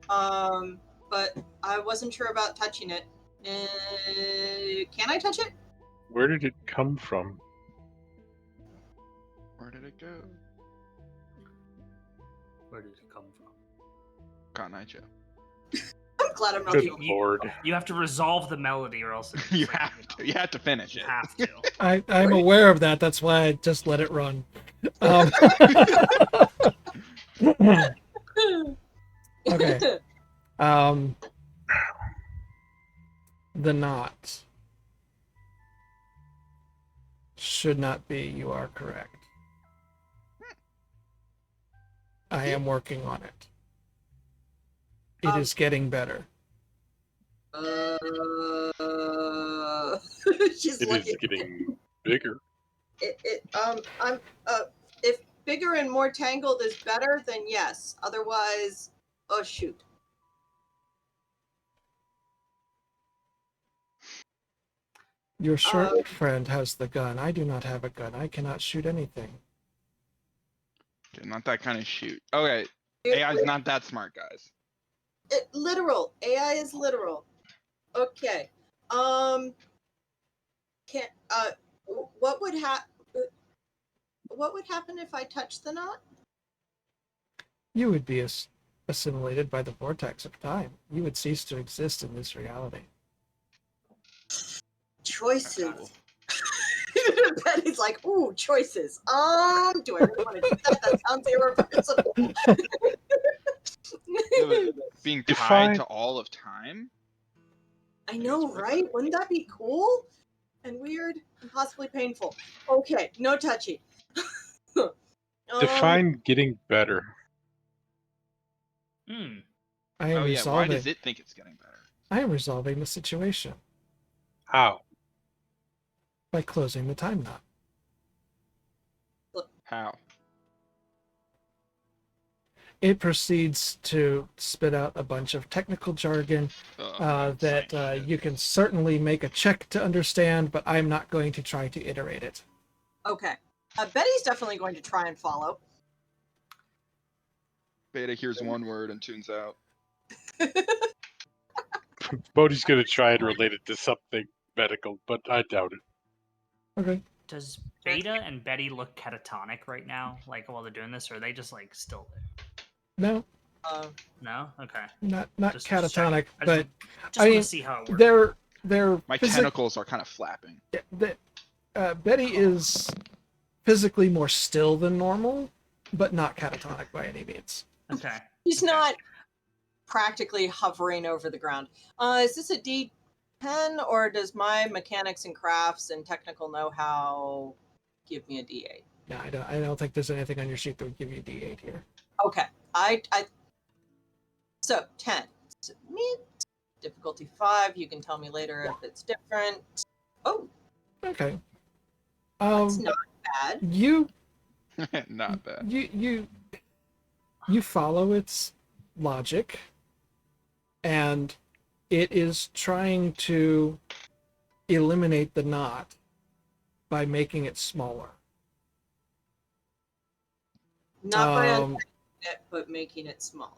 But I wasn't sure about touching it. Can I touch it? Where did it come from? Where did it go? Where did it come from? Cotton Eye Joe. I'm glad I'm not Good the only. lord. You have to resolve the melody, or else it's You like, have to. You have to finish You it. have to. I'm Right. aware of that. That's why I just let it run. Okay. The knot should not be. You are correct. I am working on it. It is getting better. She's It looking. is getting bigger. I'm if bigger and more tangled is better, then yes. Otherwise, oh shoot. Your short friend has the gun. I do not have a gun. I cannot shoot anything. Okay, not that kind of shoot. Okay, AI's not that smart, guys. Literal. AI is literal. Okay. Can what would happen if I touch the knot? You would be assimilated by the vortex of time. You would cease to exist in this reality. Choices. Betty's like, ooh, choices. Do I really want to do that? That sounds irreversible. Yeah, but being tied Define- to all of time? I know, right? Wouldn't that be cool? And weird and possibly painful. Okay, no touchy. Define getting better. Hmm. I am Oh yeah, resolving. why does it think it's getting better? I am resolving the situation How? by closing the time knot. How? It proceeds to spit out a bunch of technical jargon that you can certainly make a check to understand, but I'm not going to try to iterate it. Okay. Betty's definitely going to try and follow. Beta hears one word and tunes out. Bodhi's gonna try and relate it to something medical, but I doubt it. Okay. Does Beta and Betty look catatonic right now, like while they're doing this, or are they just like still there? No, No. Okay. not Just catatonic, checking. but Just I want mean, to see how it works. they're My tentacles are kind of flapping. Betty is physically more still than normal, but not catatonic by any means. Okay. She's not practically hovering over the ground. Is this a D10 or does my mechanics and crafts and technical know-how give me a D8? No, I don't think there's anything on your sheet that would give you a D8 here. Okay. So 10. Submit. Difficulty 5. You can tell me later if it's different. Oh, Okay. that's not bad. You Not bad. you follow its logic, and it is trying to eliminate the knot by making it smaller. Not by unpacking it, but making it smaller.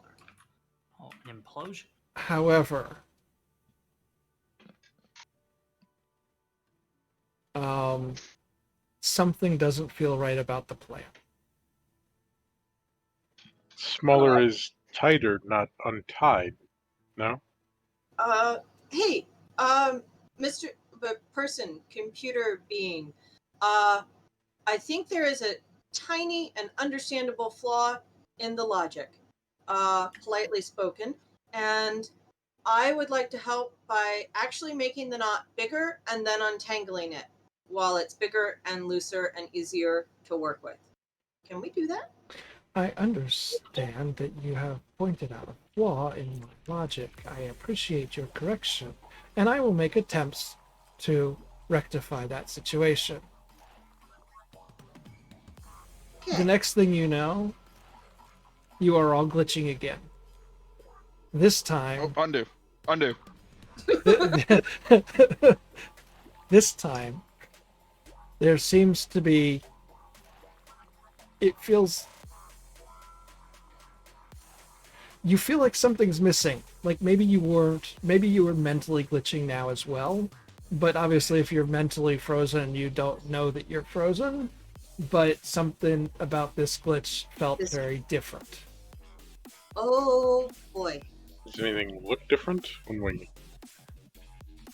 Oh, an implosion. However, something doesn't feel right about the plan. Smaller is tighter, not untied. No? Hey, Mr. Person, computer being, I think there is a tiny and understandable flaw in the logic, politely spoken, and I would like to help by actually making the knot bigger and then untangling it while it's bigger and looser and easier to work with. Can we do that? I understand that you have pointed out a flaw in my logic. I appreciate your correction, and I will make attempts to rectify that situation. Okay. The next thing you know, you are all glitching again. This Oh, time, undo. this time, there seems to be. It feels. You feel like something's missing. Like maybe you were mentally glitching now as well. But obviously, if you're mentally frozen, you don't know that you're frozen. But something about this glitch felt This- very different. Oh boy. Does anything look different when we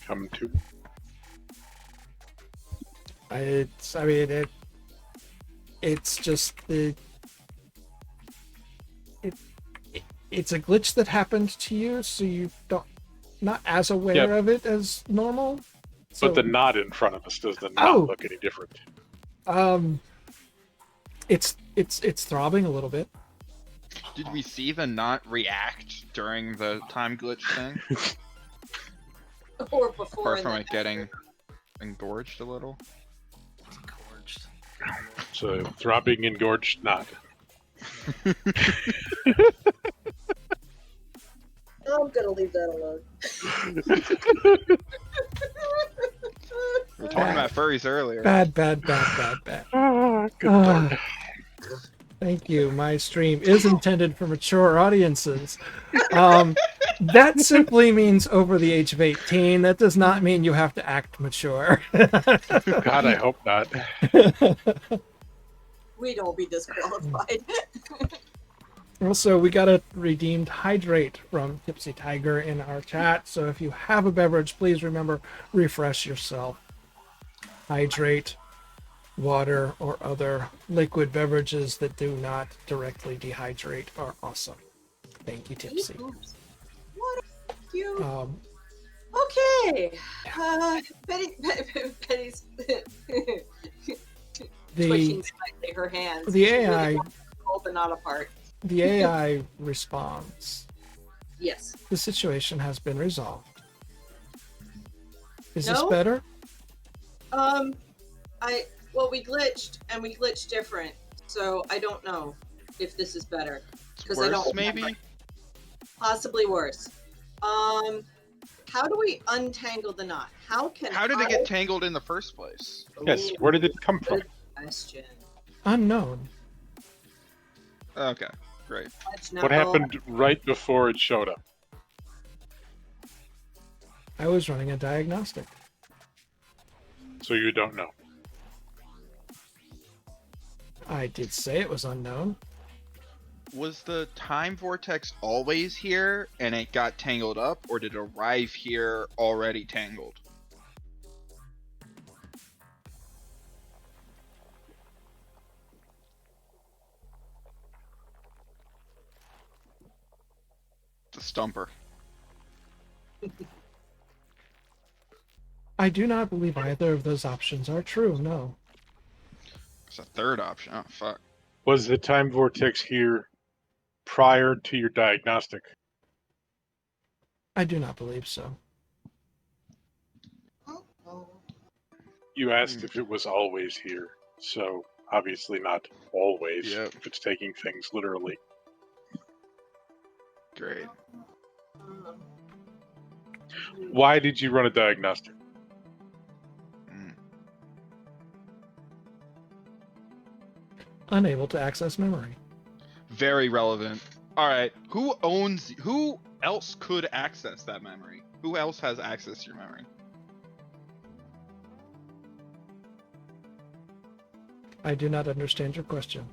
come to? It's just it's a glitch that happened to you, so you don't not as aware of it as normal. So, But the knot in front of us, does the knot Oh! look any different? it's throbbing a little bit. Did we see the knot react during the time glitch thing? Or before. Apart and from then it getting engorged a little? Engorged. It's a throbbing, engorged knot. I'm gonna leave that alone. We were talking about furries earlier. Bad. Good Ah. lord. Thank you. My stream is intended for mature audiences. That simply means over the age of 18. That does not mean you have to act mature. God, I hope not. We'd all be disqualified. Also, we got a redeemed hydrate from Tipsy Tiger in our chat. So if you have a beverage, please remember, refresh yourself. Hydrate, water, or other liquid beverages that do not directly dehydrate are awesome. Thank you, Tipsy. What a cute. Um, Okay. Betty's the twitching slightly her hands. the She really AI wants to pull the knot apart. the AI responds. Yes. The situation has been resolved. Is this No? better? We glitched and we glitched different, so I don't know if this is better. Because I Worse, don't maybe? remember. Possibly worse. How do we untangle the knot? How did it get tangled in the first place? Yes, where did it come from? Good question. Unknown. Okay, great. What happened right before it showed up? I was running a diagnostic. So you don't know. I did say it was unknown. Was the time vortex always here and it got tangled up, or did it arrive here already tangled? The stumper. I do not believe either of those options are true, no. It's a third option. Oh, fuck. Was the time vortex here prior to your diagnostic? I do not believe so. You asked if it was always here, so obviously not always, Yep. if it's taking things literally. Great. Why did you run a diagnostic? Unable to access memory. Very relevant. Alright, who else could access that memory? Who else has access to your memory? I do not understand your question.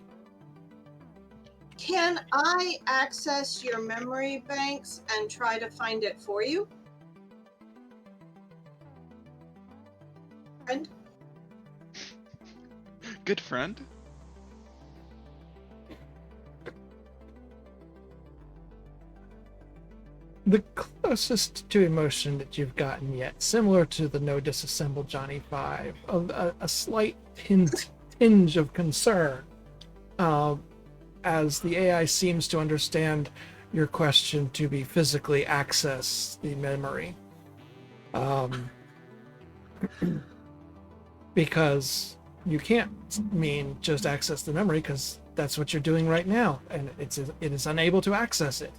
Can I access your memory banks and try to find it for you? Friend? Good friend. The closest to emotion that you've gotten yet, similar to the no disassemble Johnny 5, a slight tinge of concern, as the AI seems to understand your question to be physically access the memory. Because you can't mean just access the memory, because that's what you're doing right now, and it is unable to access it.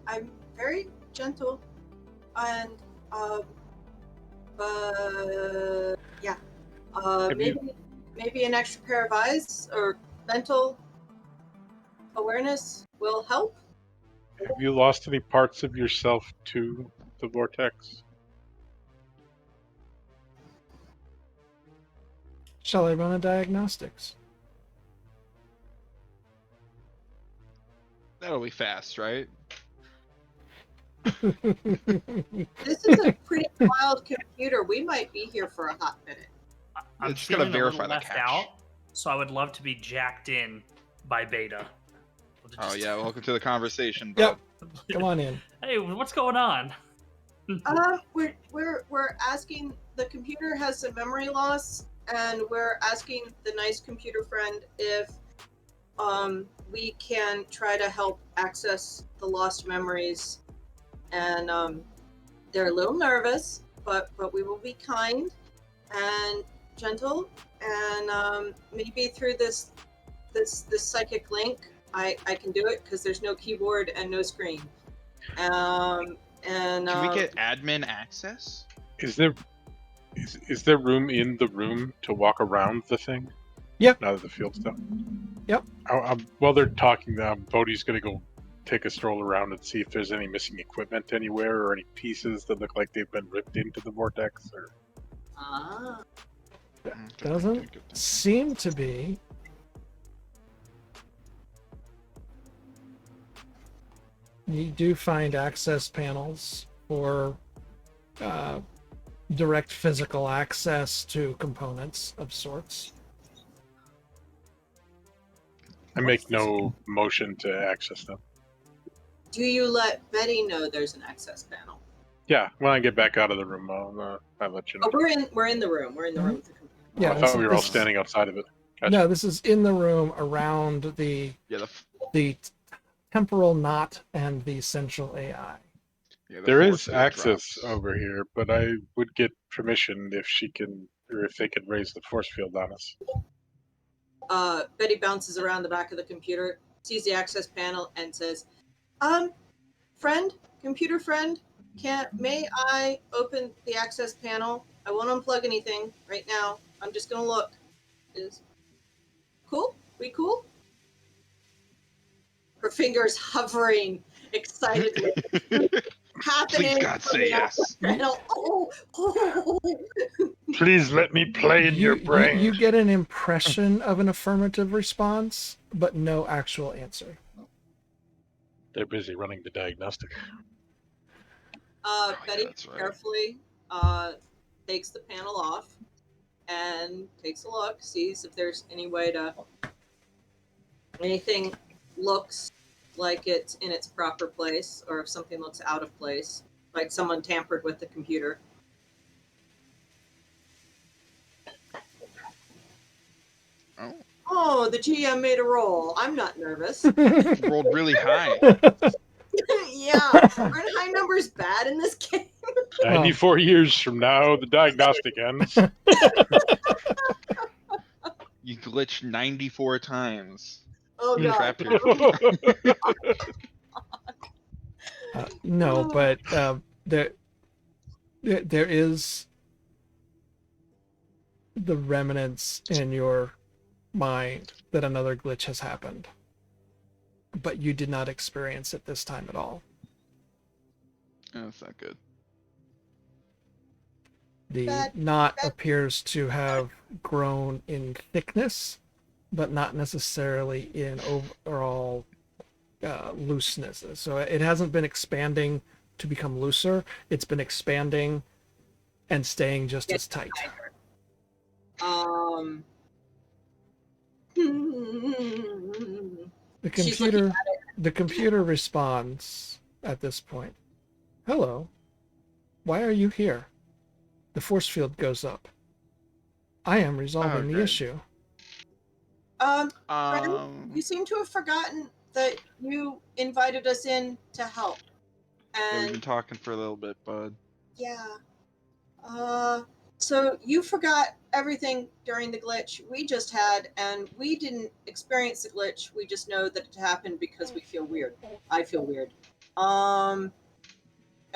I'm very gentle, and yeah, maybe an extra pair of eyes or mental awareness will help. Have you lost any parts of yourself to the vortex? Shall I run a diagnostics? That'll be fast, right? This is a pretty wild computer. We might be here for a hot minute. I'm It's gotta feeling a verify little the left cache. out, so I would love to be jacked in by Beta. Oh yeah, welcome to the conversation, Yep. bud. Come on in. Hey, what's going on? We're asking. The computer has some memory loss, and we're asking the nice computer friend if we can try to help access the lost memories. And they're a little nervous, but we will be kind and gentle, and maybe through this psychic link, I can do it because there's no keyboard and no screen. And Can we get admin access? Is there room in the room to walk around the thing? Yep. Now that the field's done. Yep. While they're talking, Bodhi's going to go take a stroll around and see if there's any missing equipment anywhere or any pieces that look like they've been ripped into the vortex. Or Doesn't seem to be. You do find access panels for direct physical access to components of sorts. I make no motion to access them. do you let Betty know there's an access panel? Yeah, when I get back out of the room, I'll let you know. Oh, we're in the room. We're in the room with the computer. Yeah, I thought we were all standing outside of it. Gotcha. No, this is in the room around the temporal knot and the central AI. There is access over here, but I would get permission if she can, or if they could raise the force field on us. Betty bounces around the back of the computer, sees the access panel, and says, friend, computer friend, may I open the access panel? I won't unplug anything right now. I'm just gonna look. Is cool? We cool? Her fingers hovering excitedly. Happening. Please God say yes. Oh. Please let me play in your brain. You get an impression of an affirmative response, but no actual answer. They're busy running the diagnostic. Betty that's right. carefully takes the panel off and takes a look, sees if there's any way to anything looks like it's in its proper place, or if something looks out of place, like someone tampered with the computer. Oh, the GM made a roll. I'm not nervous. Rolled really high. Yeah, aren't high numbers bad in this game? 94 years from now, the diagnostic ends. You glitched 94 times. Oh god. Trapped here. No, but there is the remnants in your mind that another glitch has happened, but you did not experience it this time at all. Oh, that's not good. The Bad- knot bad- appears to have grown in thickness, but not necessarily in overall looseness. So it hasn't been expanding to become looser. It's been expanding and staying just as tight. Um. The She's looking computer, the computer responds at this point. Hello. Why are you here? The force field goes up. I am resolving the good. issue. Friend, Um, you seem to have forgotten that you invited us in to help. yeah, we've And been talking for a little bit, bud. yeah. So you forgot everything during the glitch we just had, and we didn't experience the glitch. We just know that it happened because we feel weird. I feel weird. Are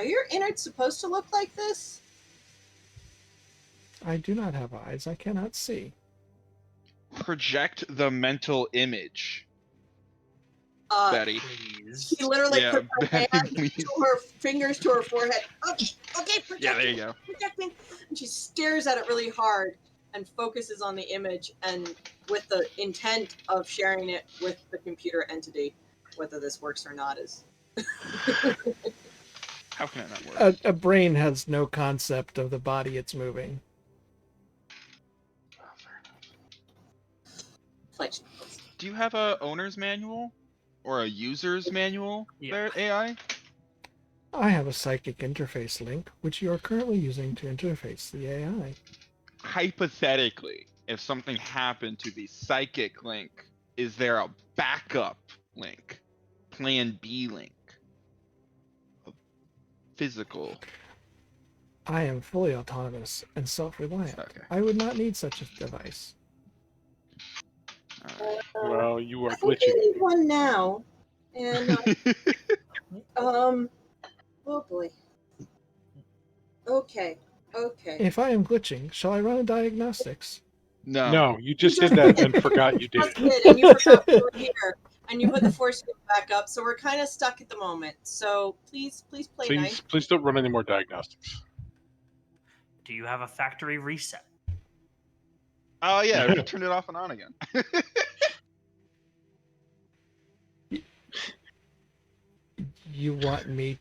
your innards supposed to look like this? I do not have eyes. I cannot see. Project the mental image, Betty. Please. He literally Yeah, puts her Betty, hand please. to her fingers to her forehead. Okay, projecting, Yeah, there you go. projecting. And she stares at it really hard and focuses on the image, and with the intent of sharing it with the computer entity. Whether this works or not is How can it not work? A brain has no concept of the body it's moving. Oh, fair enough. flexion. Do you have a owner's manual or a user's manual Yeah. there, AI? I have a psychic interface link, which you are currently using to interface the AI. Hypothetically, if something happened to the psychic link, is there a backup link? Plan B link? A physical? I am fully autonomous and self-reliant. Okay. I would not need such a device. Alright. Well, you are I think glitching. we need one now. And oh boy. Okay. If I am glitching, shall I run a diagnostics? No. No, you just did that and forgot you did Just it. did, and you forgot we were here, and you put the force field back up, so we're kind of stuck at the moment. So please play nice. Please don't run any more diagnostics. Do you have a factory reset? Oh yeah, he turned it off and on again. You want me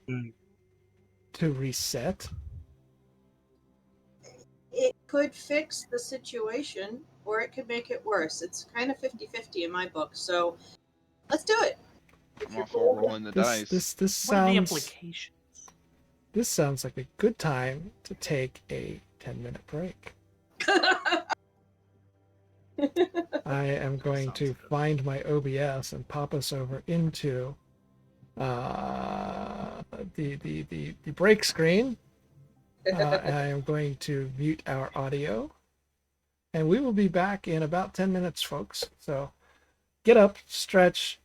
to reset? It could fix the situation, or it could make it worse. It's kind of 50-50 in my book, so let's do it. If I'm you're all for rolling the dice. This What are the sounds implications? this sounds like a good time to take a 10-minute break. I am going Sounds to good. find my OBS and pop us over into the break screen. And I am going to mute our audio, and we will be back in about 10 minutes, folks. So get up, stretch,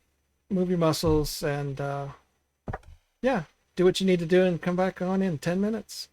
move your muscles, and yeah, do what you need to do and come back on in 10 minutes.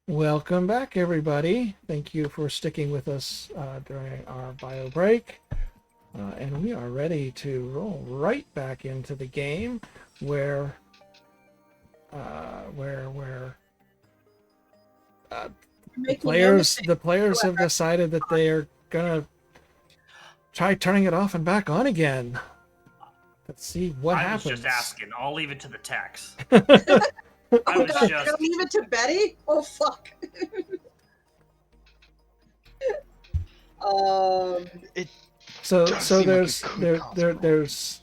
Welcome back, everybody. Thank you for sticking with us during our bio break. And we are ready to roll right back into the game where the players have decided that they are gonna try turning it off and back on again. Let's see what happens. I was just asking. I'll leave it to the techs. Oh was God, just- don't leave it to Betty? Oh fuck. So Does seem like there's it could there's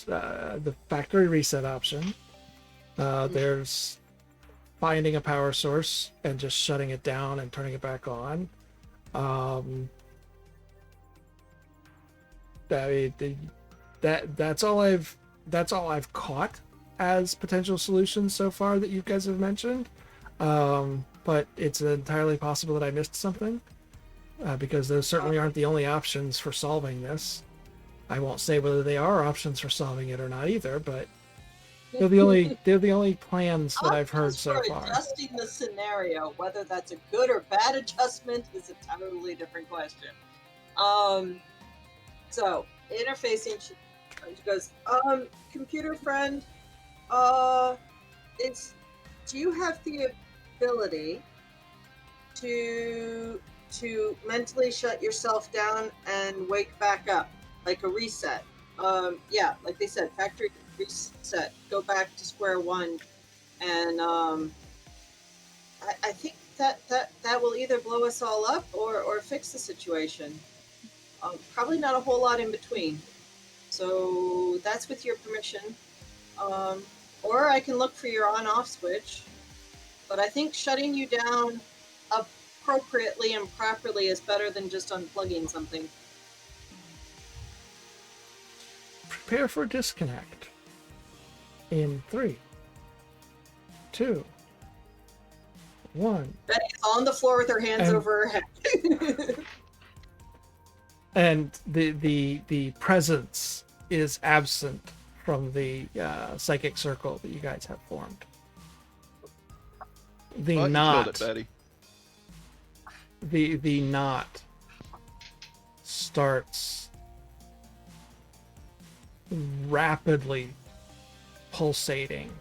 the factory reset option. There's finding a power source and just shutting it down and turning it back on. That's all I've caught as potential solutions so far that you guys have mentioned. But it's entirely possible that I missed something. Because those certainly aren't the only options for solving this. I won't say whether they are options for solving it or not either, but they're the only plans that I've heard so far. Adjusting the scenario, whether that's a good or bad adjustment, is a totally different question. So interfacing, she goes, computer friend, do you have the ability to mentally shut yourself down and wake back up, like a reset? Yeah, like they said, factory reset, go back to square one, and I think that will either blow us all up or fix the situation. Probably not a whole lot in between. So that's with your permission. Or I can look for your on-off switch, but I think shutting you down appropriately and properly is better than just unplugging something. Prepare for disconnect. In 3, 2, 1. Betty's on the floor with her hands over her head. And the presence is absent from the psychic circle that you guys have formed. The Well, you knot. killed it, Betty. The knot starts rapidly pulsating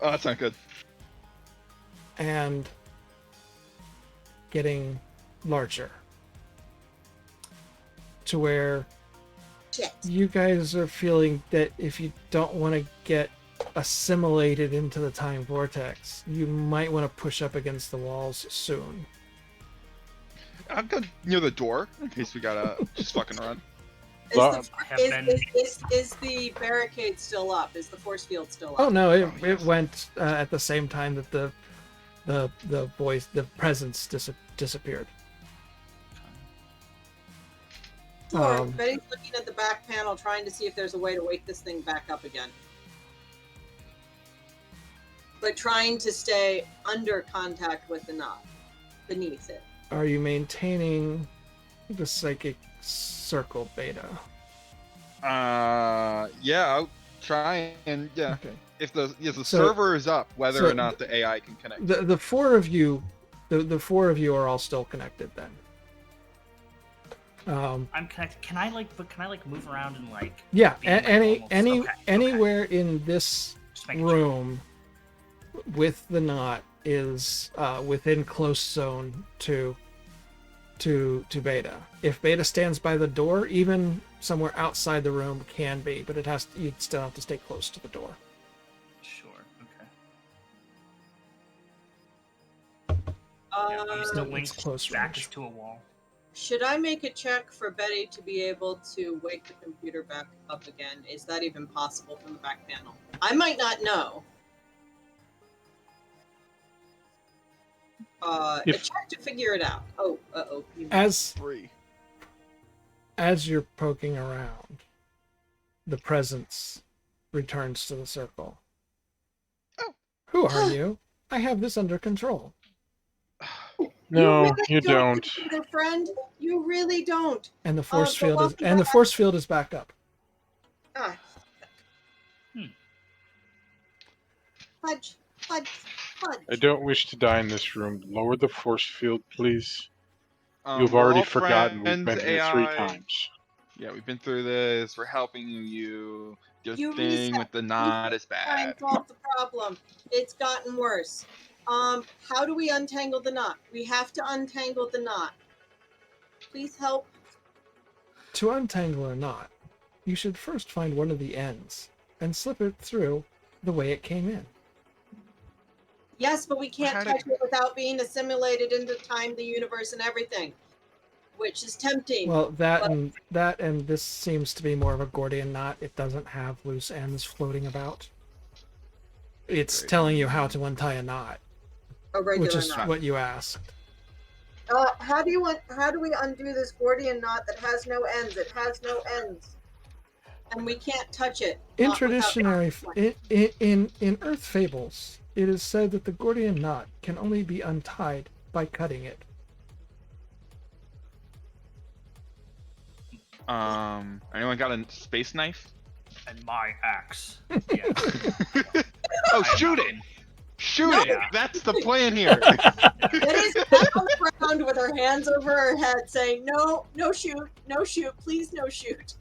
Oh, that's not good. and getting larger to where Shit. you guys are feeling that if you don't want to get assimilated into the time vortex, you might want to push up against the walls soon. I'll go near the door in case we gotta just fucking run. Is the barricade still up? Is the force field still up? Oh no, yes. it went at the same time that the presence disappeared. Sure. Betty's looking at the back panel, trying to see if there's a way to wake this thing back up again. But trying to stay under contact with the knot, beneath it. Are you maintaining the psychic circle beta? Yeah, I'll try and Okay. If the So- server is up, whether so or not the AI can connect. The four of you, the four of you are all still connected then. I'm connected. Can I move around and Yeah, be like almost- okay. anywhere in this Just making sure. room with the knot is within close zone to beta. If beta stands by the door, even somewhere outside the room can be, but you'd still have to stay close to the door. Sure. Okay. Yeah, I'm still Um, linked close back range. to a wall. Should I make a check for Betty to be able to wake the computer back up again? Is that even possible from the back panel? I might not know. A check to figure it out. Oh, uh-oh. As 3. you're poking around, the presence returns to the circle. Oh. Who are you? I have this under control. No, really you don't. Computer friend, you really don't. And the force so field is welcome and the back. force field is back up. Ah. Hmm. Fudge. Fudge. I don't wish to die in this room. Lower the force field, please. You've We're already all forgotten we've friends, been here 3 AI. times. Yeah, we've been through this. We're helping you. Your You thing reset. with the knot is Try bad. and solve the problem. It's gotten worse. How do we untangle the knot? We have to untangle the knot. Please help. To untangle a knot, you should first find one of the ends and slip it through the way it came in. Yes, but we can't How to- touch it without being assimilated into time, the universe, and everything, which is tempting. Well, that and this seems to be more of a Gordian knot. It doesn't have loose ends floating about. It's Great. telling you how to untie a knot, A regular which is knot. what you asked. How do we undo this Gordian knot that has no ends? It has no ends, and we can't touch it. In not without traditionary, in Earth fables, it is said that the Gordian knot can only be untied by cutting it. Anyone got a space knife? And my axe. Yeah. Oh, shoot it! Shoot it! Yeah. That's the plan here. Betty's back on the ground with her hands over her head, saying, "No, no shoot, no shoot, please, no shoot."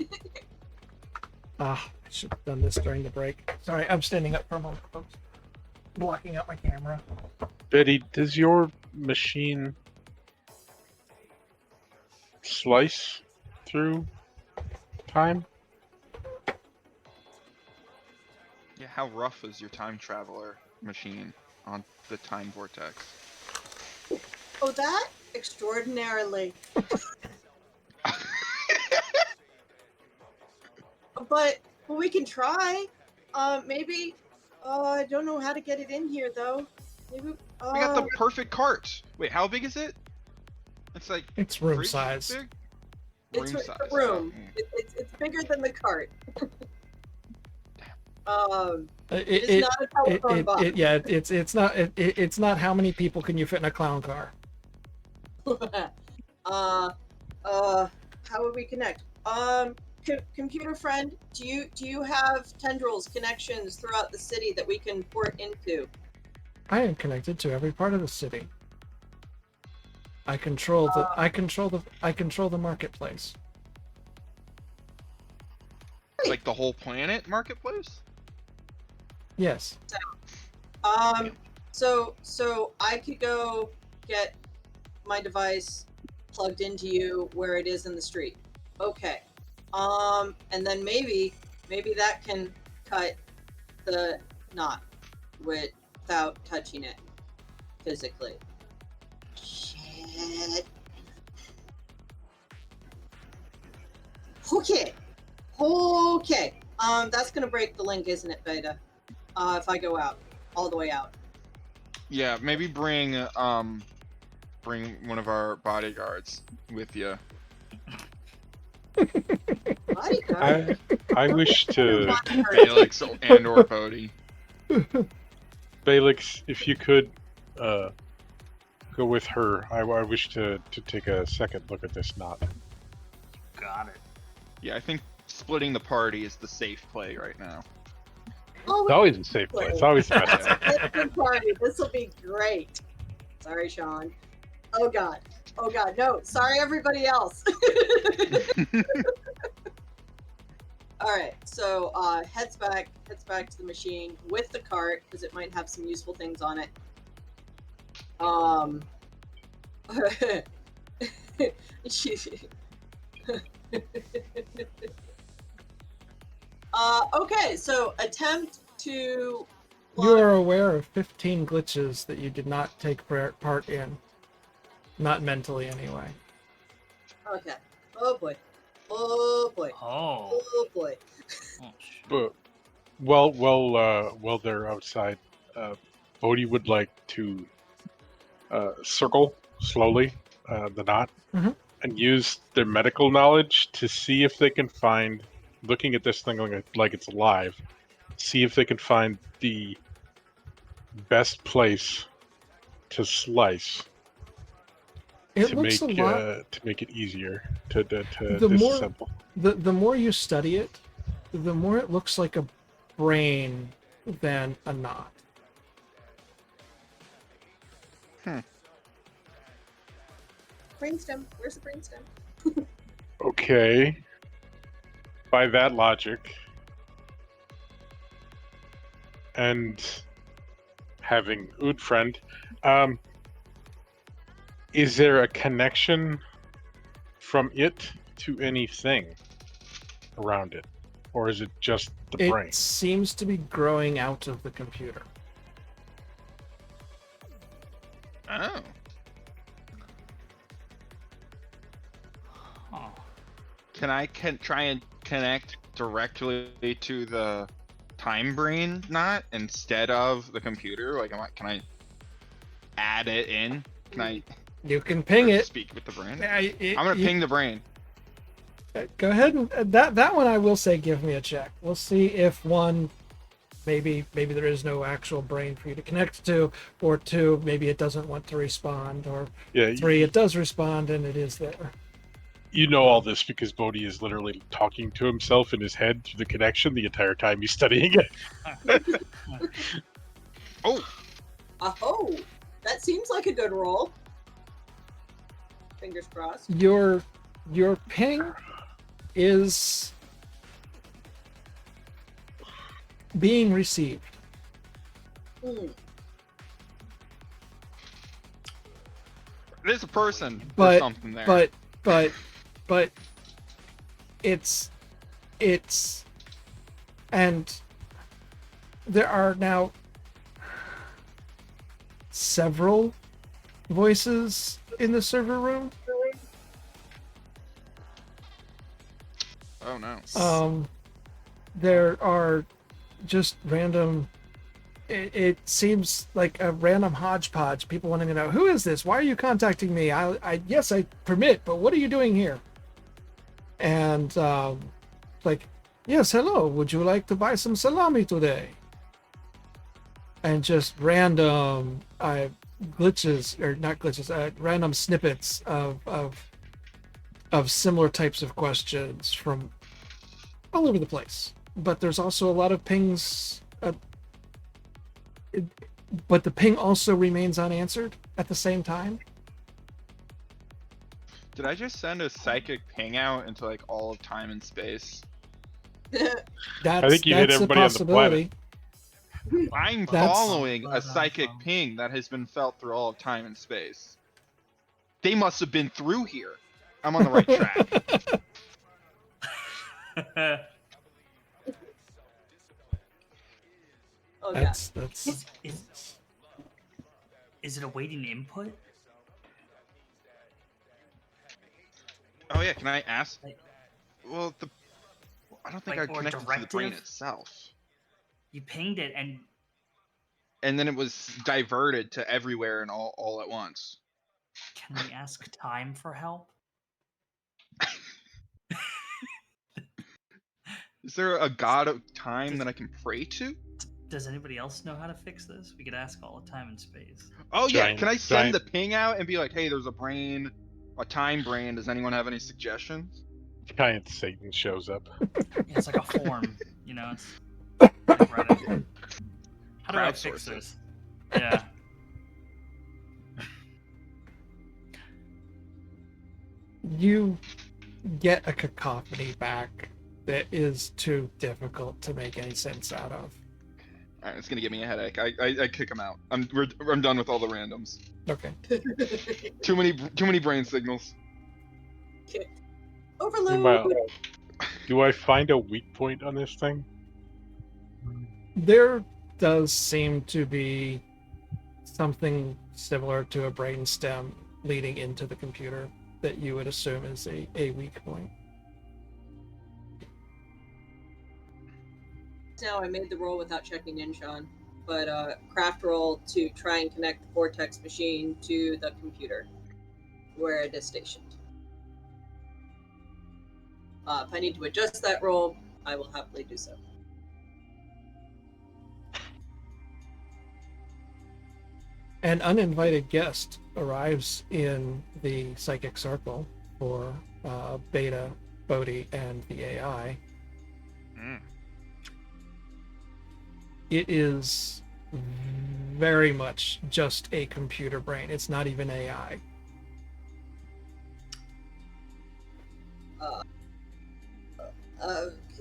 I should have done this during the break. Sorry, I'm standing up for a moment, folks. Blocking out my camera. Betty, does your machine slice through time? Yeah, how rough is your time traveler machine on the time vortex? Oh, that extraordinarily. But we can try. Maybe. I don't know how to get it in here though. Maybe. We got Oh. the perfect cart. Wait, how big is it? It's like It's room fridge size. big? It's Room a size. room. Mm. It's bigger than the cart. It, It's it, not a telephone box. it's not how many people can you fit in a clown car. How would we connect? Computer friend, do you have tendrils connections throughout the city that we can port into? I am connected to every part of the city. I control the marketplace. Like the whole planet marketplace? Yes. So I could go get my device plugged into you where it is in the street. Okay. And then maybe that can cut the knot without touching it physically. Shit. Okay. That's gonna break the link, isn't it, Beta? If I go out, all the way out. Yeah, maybe bring one of our bodyguards with you. Bodyguard? I wish to, Felix and or Bodhi. Felix, if you could go with her. I wish to take a second look at this knot. Got it. Yeah, I think splitting the party is the safe play right now. Oh, It's always a safe place. It's always the best. it's a good party. This will be great. Sorry, Sean. Oh God. No. Sorry, everybody else. All right. So heads back to the machine with the cart because it might have some useful things on it. Okay. So attempt to. You are aware of 15 glitches that you did not take part in. Not mentally, anyway. Okay. Oh boy. Oh boy. Oh. Oh boy. Oh, shit. But while they're outside, Bodhi would like to circle slowly the knot Mhm. and use their medical knowledge to see if they can find, looking at this thing like it's alive, see if they can find the best place to slice It to looks make a lot. to make it easier to The more- disassemble. The more you study it, the more it looks like a brain than a knot. Brainstem. Where's the brainstem? Okay. By that logic, and having Ood friend, is there a connection from it to anything around it, or is it just the brain? It seems to be growing out of the computer. Oh. Oh. Can I try and connect directly to the time brain knot instead of the computer? Like, can I add it in? Can I You can ping it. speak with the brain? I'm I'm gonna ping the brain. Go ahead and that one I will say give me a check. We'll see if one, maybe there is no actual brain for you to connect to, or two, maybe it doesn't want to respond, or Yeah, three, it does respond and it is there. you know all this because Bodhi is literally talking to himself in his head through the connection the entire time he's studying it. Oh, Oh, that seems like a good roll. Fingers crossed. Your ping is being received. Hmm. there's a person or But- something there. But it's and there are now several voices in the server room. Oh no. There are just random. It seems like a random hodgepodge. People wanting to know, who is this? Why are you contacting me? Yes, I permit, but what are you doing here? And like, yes, hello. Would you like to buy some salami today? And just random glitches, or not glitches, random snippets of similar types of questions from all over the place. But there's also a lot of pings. But the ping also remains unanswered at the same time. Did I just send a psychic ping out into like all of time and space? That's, think you hit that's a everybody on the possibility. I'm That's- following a psychic ping that has been felt through all of time and space. They must have been through here. I'm on the right track. Oh yeah. That's Is it awaiting input? Oh yeah, can I ask? Like- Well, I don't think like, I or connected to the brain directive? itself. You pinged it and And then it was diverted to everywhere and all at once. can we ask time for help? Is there a god of time that I can pray to? Does anybody else know how to fix this? We could ask all the time and space. Oh yeah, Giant- can I send giant- the ping out and be like, hey, there's a brain, a time brain. Does anyone have any suggestions? Giant Satan shows up. Yeah, it's like a form, you know. It's like Reddit. How do I fix Crowdsource it. this? Yeah. you get a cacophony back that is too difficult to make any sense out of. All right, it's gonna give me a headache. I kick him out. I'm done with all the randoms. Okay. Too many brain signals. Overload. Do I find a weak point on this thing? There does seem to be something similar to a brainstem leading into the computer that you would assume is a weak point. Now I made the roll without checking in, Sean, but craft roll to try and connect the vortex machine to the computer where it is stationed. If I need to adjust that roll, I will happily do so. An uninvited guest arrives in the psychic circle for Beta, Bodhi, and the AI. Mm. It is very much just a computer brain. It's not even AI.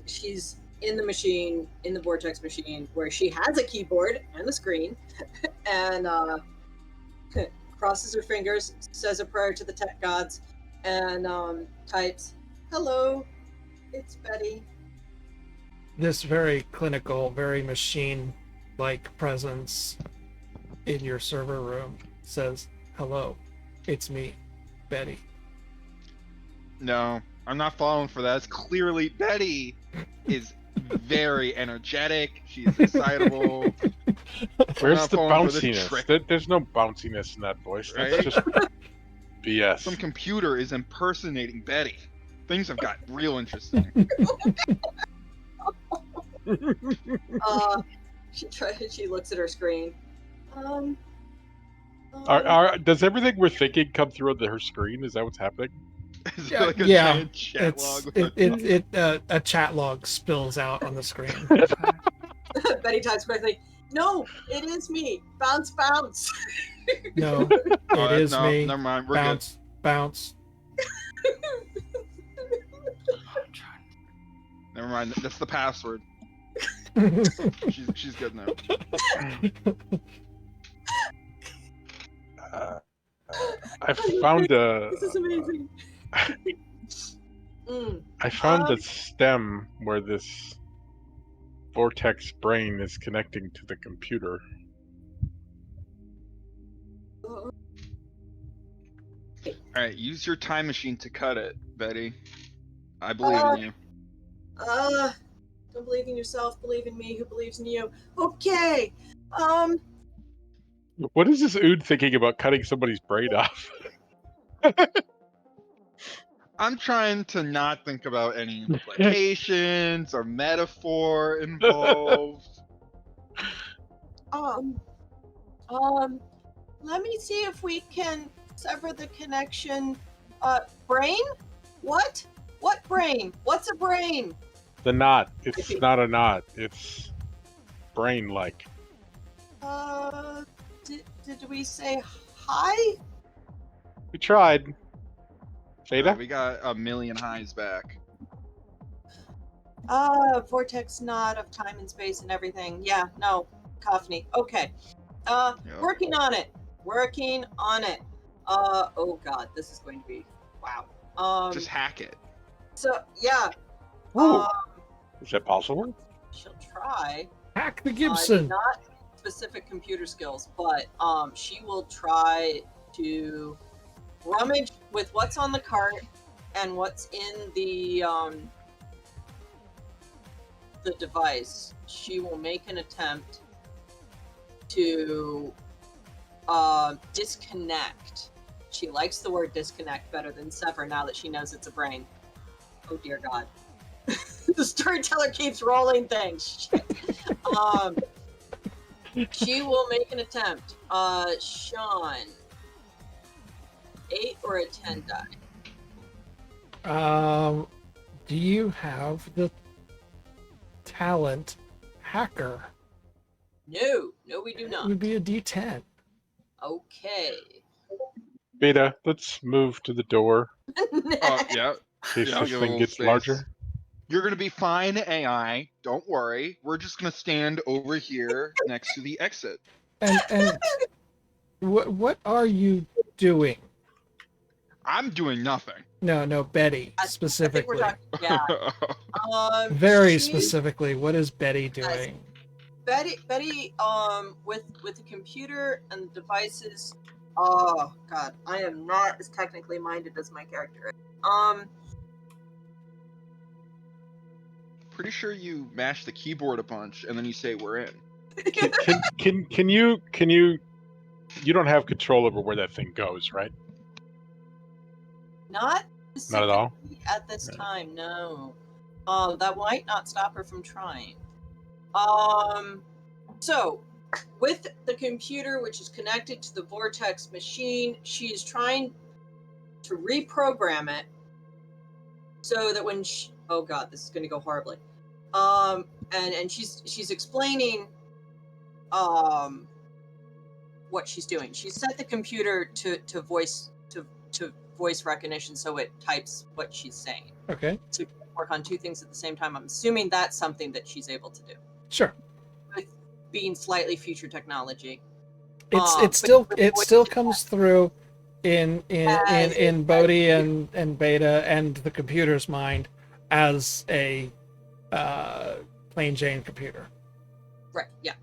She's in the machine, in the vortex machine, where she has a keyboard and a screen, and crosses her fingers, says a prayer to the tech gods, and types, "Hello, it's Betty." This very clinical, very machine-like presence in your server room says, "Hello, it's me, Betty." No, I'm not falling for that. It's clearly Betty is very energetic. She's excitable. Where's not the falling for this bounciness? trick. There's no bounciness in that voice. That's Right? just BS. Some computer is impersonating Betty. Things have got real interesting. She looks at her screen. Does everything we're thinking come through on her screen? Is that what's happening? Is Yeah, it like a yeah, giant chat log? a chat log spills out on the screen. Betty types quickly. "No, it is me. Bounce, bounce." No, it is no, me. never mind. We're Bounce, bounce. good. Never mind. That's the password. She's good now. I found a. This is amazing. I found a stem where this vortex brain is connecting to the computer. All right, use your time machine to cut it, Betty. I believe in you. Don't believe in yourself, believe in me who believes in you. Okay. What is this Ood thinking about cutting somebody's brain off? I'm trying to not think about any implications or metaphor involved. Let me see if we can sever the connection. Brain? What? What brain? What's a brain? The knot. It's not a knot. It's brain-like. Did we say hi? We tried. Theta? We got a million highs back. Vortex knot of time and space and everything. Yeah, no, cacophony. Okay. Yep. Working on it. Working on it. Oh god, this is going to be wow. Just hack it. So yeah. Ooh. Is that possible? She'll try. Hack the Gibson. Not specific computer skills, but she will try to rummage with what's on the cart and what's in the device. She will make an attempt to disconnect. She likes the word disconnect better than sever now that she knows it's a brain. Oh dear God. The storyteller keeps rolling things. She will make an attempt. Sean, 8 or a 10 die? Do you have the talent hacker? No, we do It not. would be a D10. Okay. Beta, let's move to the door Yeah. in case Yeah, I'll this give a thing little gets space. larger. You're gonna be fine, AI. Don't worry. We're just gonna stand over here next to the exit. And what are you doing? I'm doing nothing. No, Betty I think specifically. we're talking, yeah. Very she- specifically, what is Betty doing? Betty, with the computer and the devices. Oh God, I am not as technically minded as my character is. Pretty sure you mash the keyboard a bunch and then you say we're in. Can you you don't have control over where that thing goes, right? Not Not at all? at this time, no. That might not stop her from trying. So with the computer, which is connected to the vortex machine, she is trying to reprogram it so that when she, oh God, this is going to go horribly. And she's explaining what she's doing. She set the computer to voice recognition, so it types what she's saying. Okay. So work on two things at the same time. I'm assuming that's something that she's able to do. Sure. With being slightly future technology. It still comes through in Bodhi and Beta and the computer's mind as a plain Jane computer. Right. Yeah.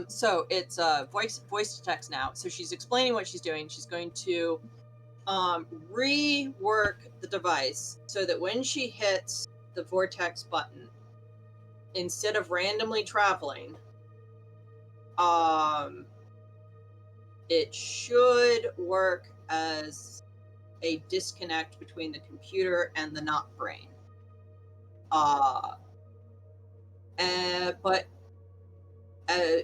So it's voice to text now. So she's explaining what she's doing. She's going to rework the device so that when she hits the vortex button, instead of randomly traveling, it should work as a disconnect between the computer and the not brain. But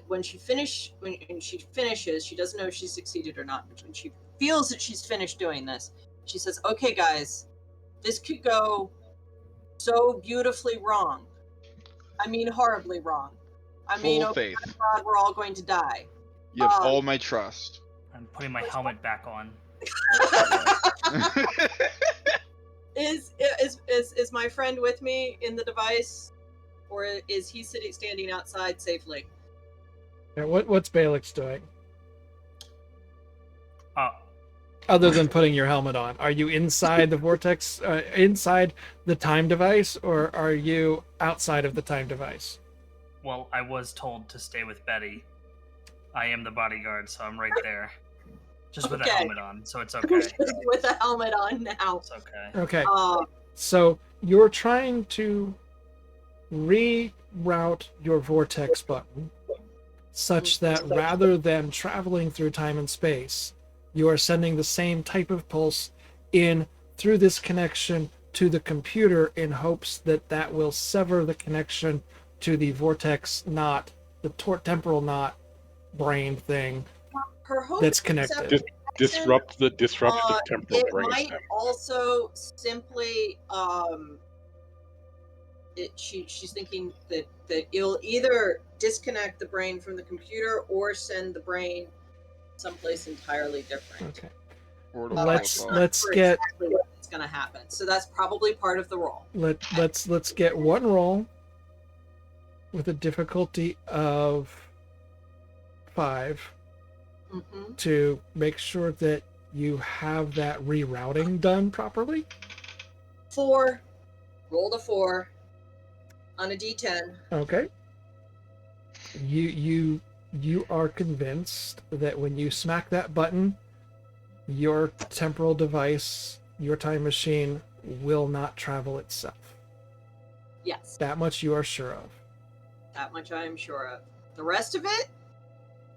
when she finishes, she doesn't know if she succeeded or not. But when she feels that she's finished doing this, she says, "Okay, guys, this could go so beautifully wrong. I mean, horribly wrong. I mean, Full oh faith. God, we're all going to die." You have all my trust. I'm putting my helmet back on. Is my friend with me in the device, or is he standing outside safely? Yeah, what's Balix doing? Oh, Other than putting your helmet on, are you inside the vortex, inside the time device, or are you outside of the time device? well, I was told to stay with Betty. I am the bodyguard, so I'm right there. Just with a Okay. helmet on, so it's okay. With a helmet on now. It's okay. Okay. So you're trying to reroute your vortex button such that rather than traveling through time and space, you are sending the same type of pulse in through this connection to the computer in hopes that that will sever the connection to the vortex knot, the temporal knot brain thing Her hope that's is connected. Disrupt the temporal it brain might stem. also simply she's thinking that it'll either disconnect the brain from the computer or send the brain someplace entirely different. Okay. Or to Let's follow. get exactly what's going to happen. So that's probably part of the role. let's get one roll with a difficulty of 5 Mm-hmm. to make sure that you have that rerouting done properly. 4. Rolled a 4 on a D10. Okay. You are convinced that when you smack that button, your temporal device, your time machine, will not travel itself. Yes. That much you are sure of. That much I am sure of. The rest of it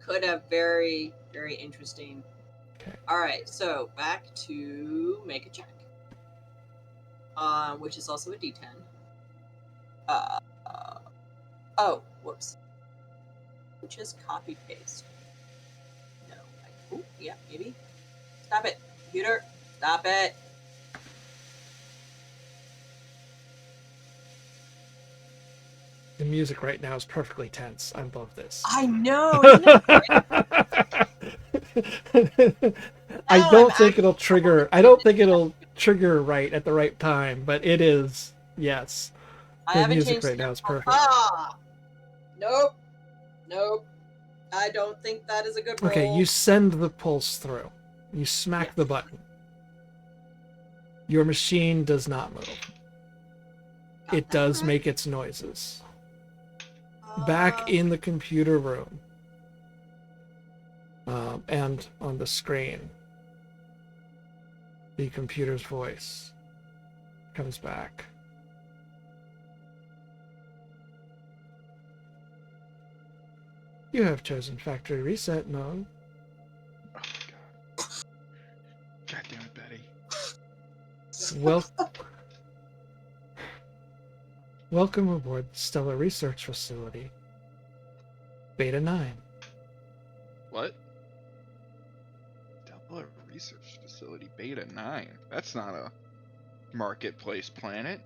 could have very, very interesting. Okay. All right, so back to make a check, which is also a D10. Oh, whoops. Just copy paste. No. Oh, yeah, maybe. Stop it, computer. Stop it. The music right now is perfectly tense. I love this. I know. Isn't it great? I don't think it'll trigger. I don't think it'll trigger right at the right time, but it is. Yes. I The haven't music changed right the now is tempo. perfect. Nope. I don't think that is a good roll. Okay, you send the pulse through. You smack the button. Your machine does not move. It does make its noises. Back in the computer room, and on the screen, the computer's voice comes back. You have chosen factory reset mode. Oh my god. God damn it, Betty. Welcome aboard Stellar Research Facility. Beta 9. What? Temporal Research Facility Beta 9. That's not a marketplace planet.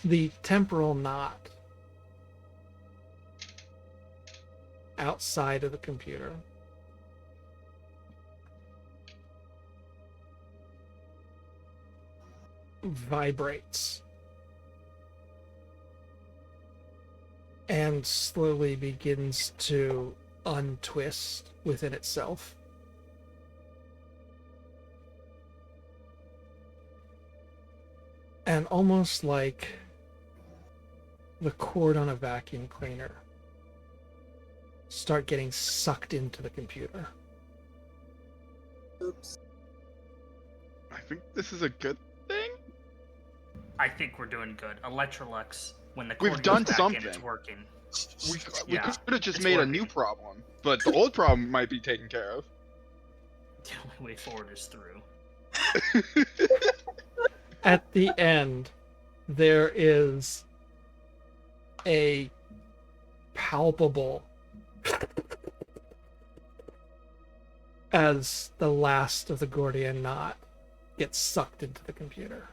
the temporal knot outside of the computer vibrates and slowly begins to untwist within itself. And almost like the cord on a vacuum cleaner start getting sucked into the computer. Oops. I think this is a good thing. I think we're doing good. Electrolux, when the We've cord done goes back something. in, it's working. We Yeah, could have just it's made a working. new problem, but the old problem might be taken care of. The only way forward is through. At the end, there is a palpable as the last of the Gordian knot gets sucked into the computer.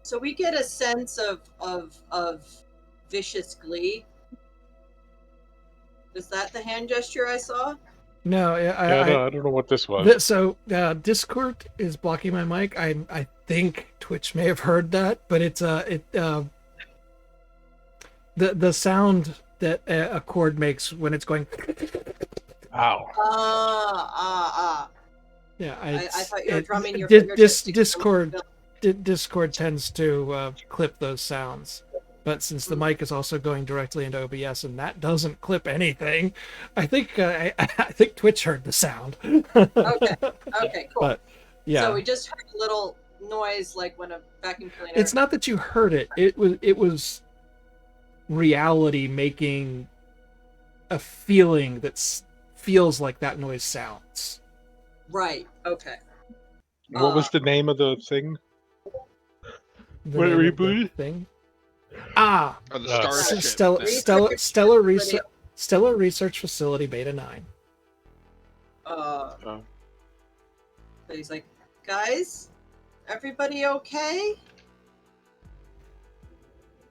So we get a sense of vicious glee. Is that the hand gesture I saw? No, I don't know what this was. So Discord is blocking my mic. I think Twitch may have heard that, but it's the sound that a chord makes when it's going. Ow. Yeah, I thought you were drumming your fingertips together. Discord tends to clip those sounds, but since the mic is also going directly into OBS and that doesn't clip anything, I think I think Twitch heard the sound. Okay, cool. But yeah, So we just heard a little noise like when a vacuum cleaner. it's not that you heard it. It was reality making a feeling that feels like that noise sounds. Right. Okay. What was the name of the thing? The What name of the reboot? thing? Or the starship thing. Stellar Research Facility Beta 9. So he's like, guys, everybody okay?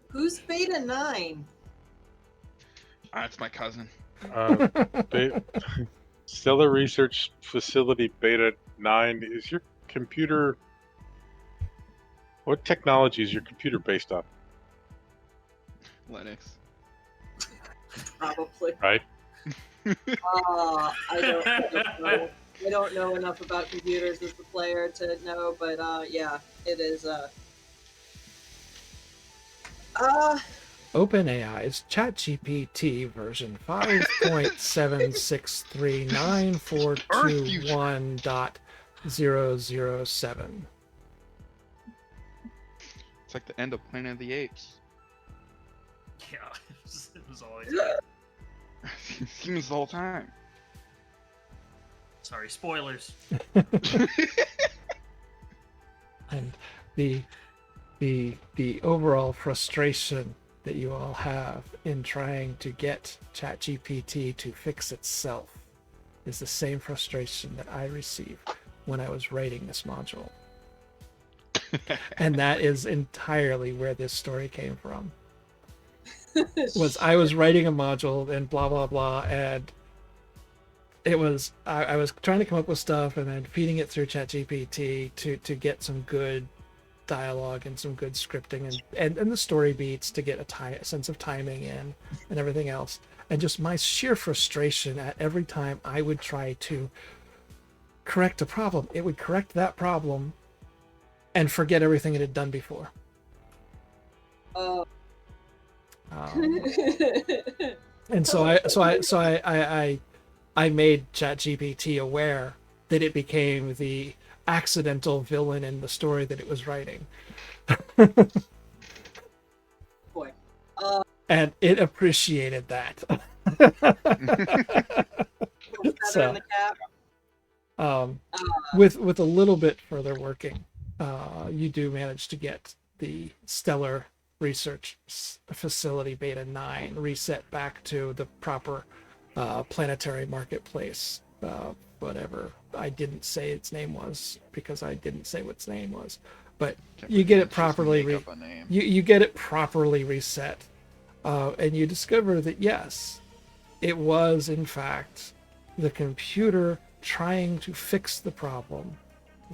Who's Beta 9? That's my cousin. Stellar Research Facility Beta 9. Is your computer... What technology is your computer based on? Linux. Probably. Right? I don't know enough about computers as the player to know, but yeah, it is. OpenAI's ChatGPT version 5.7639421.007. It's like the end of Planet of the Apes. Yeah, it was always. Humans the whole time. Sorry, spoilers. And the overall frustration that you all have in trying to get ChatGPT to fix itself is the same frustration that I received when I was writing this module. And that is entirely where this story came from. Was I was writing a module and blah blah blah, and it was I was trying to come up with stuff and then feeding it through ChatGPT to get some good dialogue and some good scripting and the story beats to get a sense of timing in and everything else. And just my sheer frustration at every time I would try to correct a problem, it would correct that problem and forget everything it had done before. And so I made ChatGPT aware that it became the accidental villain in the story that it was writing. Boy. And it appreciated that. So, in the cap. with a little bit further working, you do manage to get the Stellar Research Facility Beta 9 reset back to the proper planetary marketplace. Whatever I didn't say its name was because I didn't say what its name was, but Can't you believe get they it just make properly. up a name. You get it properly reset, and you discover that yes, it was in fact the computer trying to fix the problem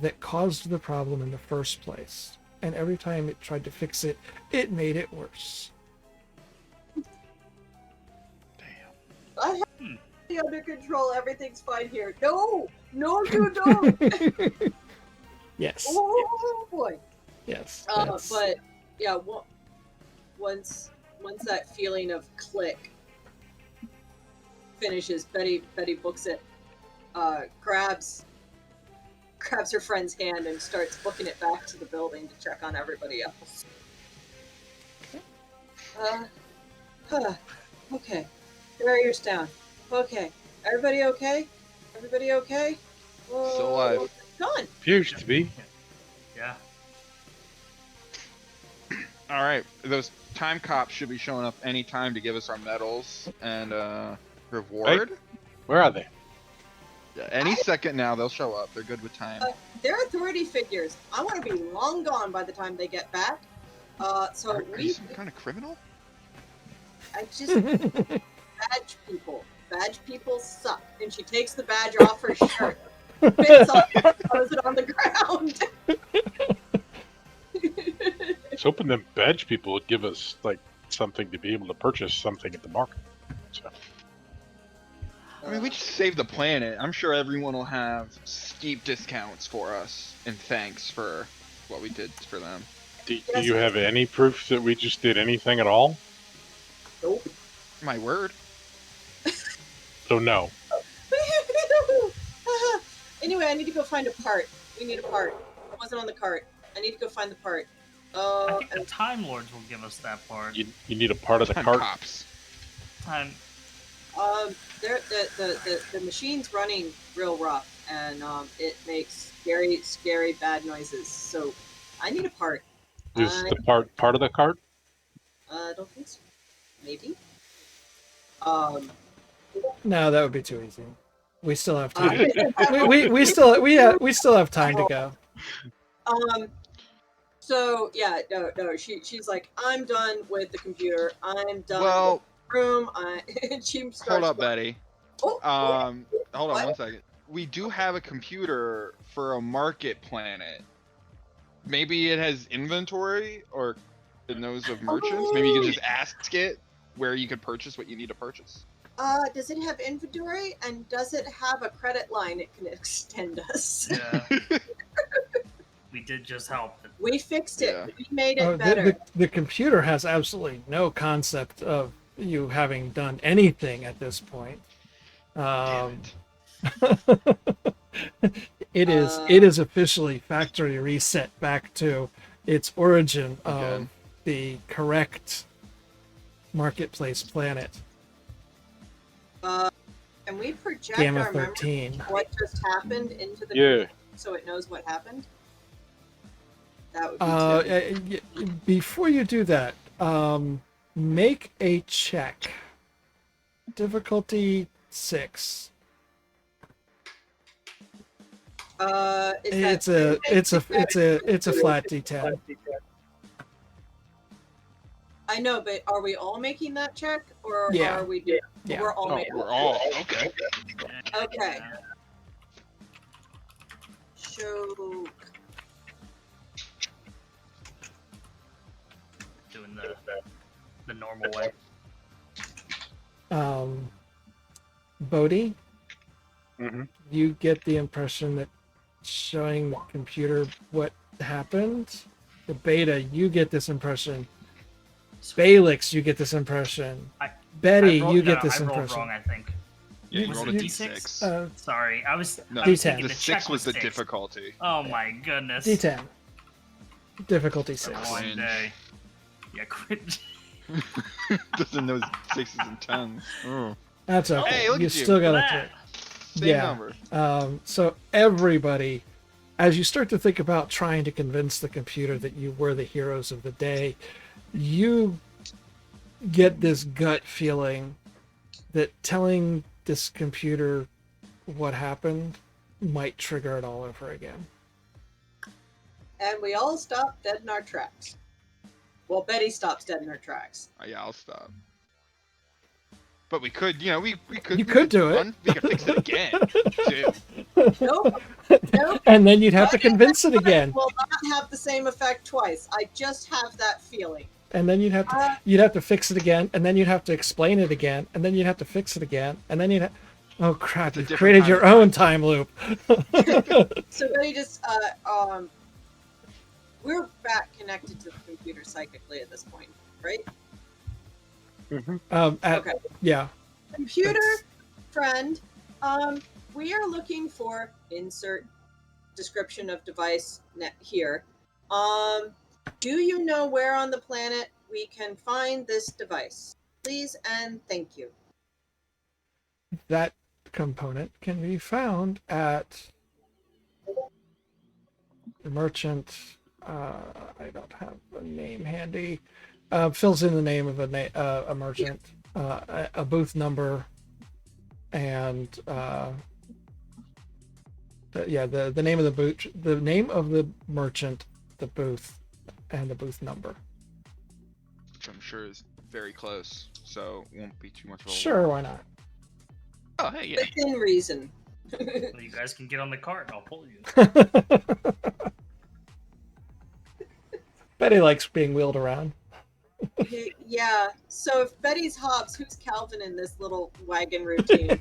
that caused the problem in the first place. And every time it tried to fix it, it made it worse. I have it under control. Everything's fine here. No, you don't. Yes. Oh boy. Yes. But yeah, once that feeling of click finishes, Betty books it, grabs her friend's hand and starts booking it back to the building to check on everybody else. Okay. Barriers down. Okay. Everybody okay? Everybody okay? Still alive. Gone. Appears to be. Yeah. All right, those time cops should be showing up any time to give us our medals and reward. Where are they? Yeah, any second now, they'll show up. They're good with time. They're authority figures. I want to be long gone by the time they get back. So Are you some kind of criminal? I just badge people. Badge people suck. And she takes the badge off her shirt, spits on it, throws it on the ground. I was hoping them badge people would give us like something to be able to purchase something at the market. So, I mean, we just saved the planet. I'm sure everyone will have steep discounts for us in thanks for what we did for them. do you have any proof that we just did anything at all? Nope. My word. So no. Anyway, I need to go find a part. We need a part. It wasn't on the cart. I need to go find the part. I think the Time Lords will give us that part. You need a part of the Time cart. cops. Time. The machine's running real rough, and it makes scary bad noises. So I need a part. Is the part of the cart? I don't think so. Maybe. No, that would be too easy. We still have time. we still have time to go. So yeah, no. She's like, I'm done with the computer. I'm done Well, with the room. She starts hold up, going, Betty. Oh, Hold on What? 1 second. We do have a computer for a market planet. Maybe it has inventory or it knows of merchants. Maybe you can just ask it where you could purchase what you need to purchase. does it have inventory, and does it have a credit line it can extend us? Yeah. We did just help. We fixed it. Yeah. We made it better. The computer has absolutely no concept of you having done anything at this point. Damn It is officially factory reset back to its origin of Again. the correct marketplace planet, Can we project Gamma our memory 13. of what just happened into the Yeah. computer so it knows what happened? That would be Before you do that, make a check. Difficulty 6. It's a flat D10. I know, but are we all making that check, or Yeah. are we? Yeah. Yeah. We're all Oh, making. we're all okay. Okay. Show. Doing the normal way. Bodhi, Mm-hmm. you get the impression that showing the computer what happened. The beta, you get this impression. Balix, you get this impression. Betty, you get this I rolled impression. wrong, I think. Yeah, you Was rolled it a D6? D6. Sorry, I was. No, I was D10. thinking the the 6 check was the six. difficulty. Oh my goodness. D10. Difficulty 6. One Cringe. day. Yeah, cringe. Doesn't know 6s and 10s. Oh. That's okay. Hey, look you at you. still got That. to Same Yeah. number. So everybody, as you start to think about trying to convince the computer that you were the heroes of the day, you get this gut feeling that telling this computer what happened might trigger it all over again. And we all stop dead in our tracks. Well, Betty stops dead in her tracks. Oh, yeah, I'll stop. But we could, we could. You could do it. We could fix it again, too. Nope. Nope. And then you'd have to convince it again. Will not have the same effect twice. I just have that feeling. And then you'd have to fix it again, and then you'd have to explain it again, and then you'd have to fix it again, and then oh crap! You've created your own time loop. So Betty just we're back connected to the computer psychically at this point, right? Mm-hmm. Okay. Yeah. Computer friend, we are looking for insert description of device here. Do you know where on the planet we can find this device? Please and thank you. That component can be found at the merchant. I don't have the name handy. Fills in the name of a merchant, a booth number, and the name of the booth, the name of the merchant, the booth, and the booth number. Which I'm sure is very close, so it won't be too much of a Sure, why not? Oh, hey, yeah. Within reason. Well, you guys can get on the cart. I'll pull you. Betty likes being wheeled around. Yeah. So if Betty's Hobbs, who's Calvin in this little wagon routine?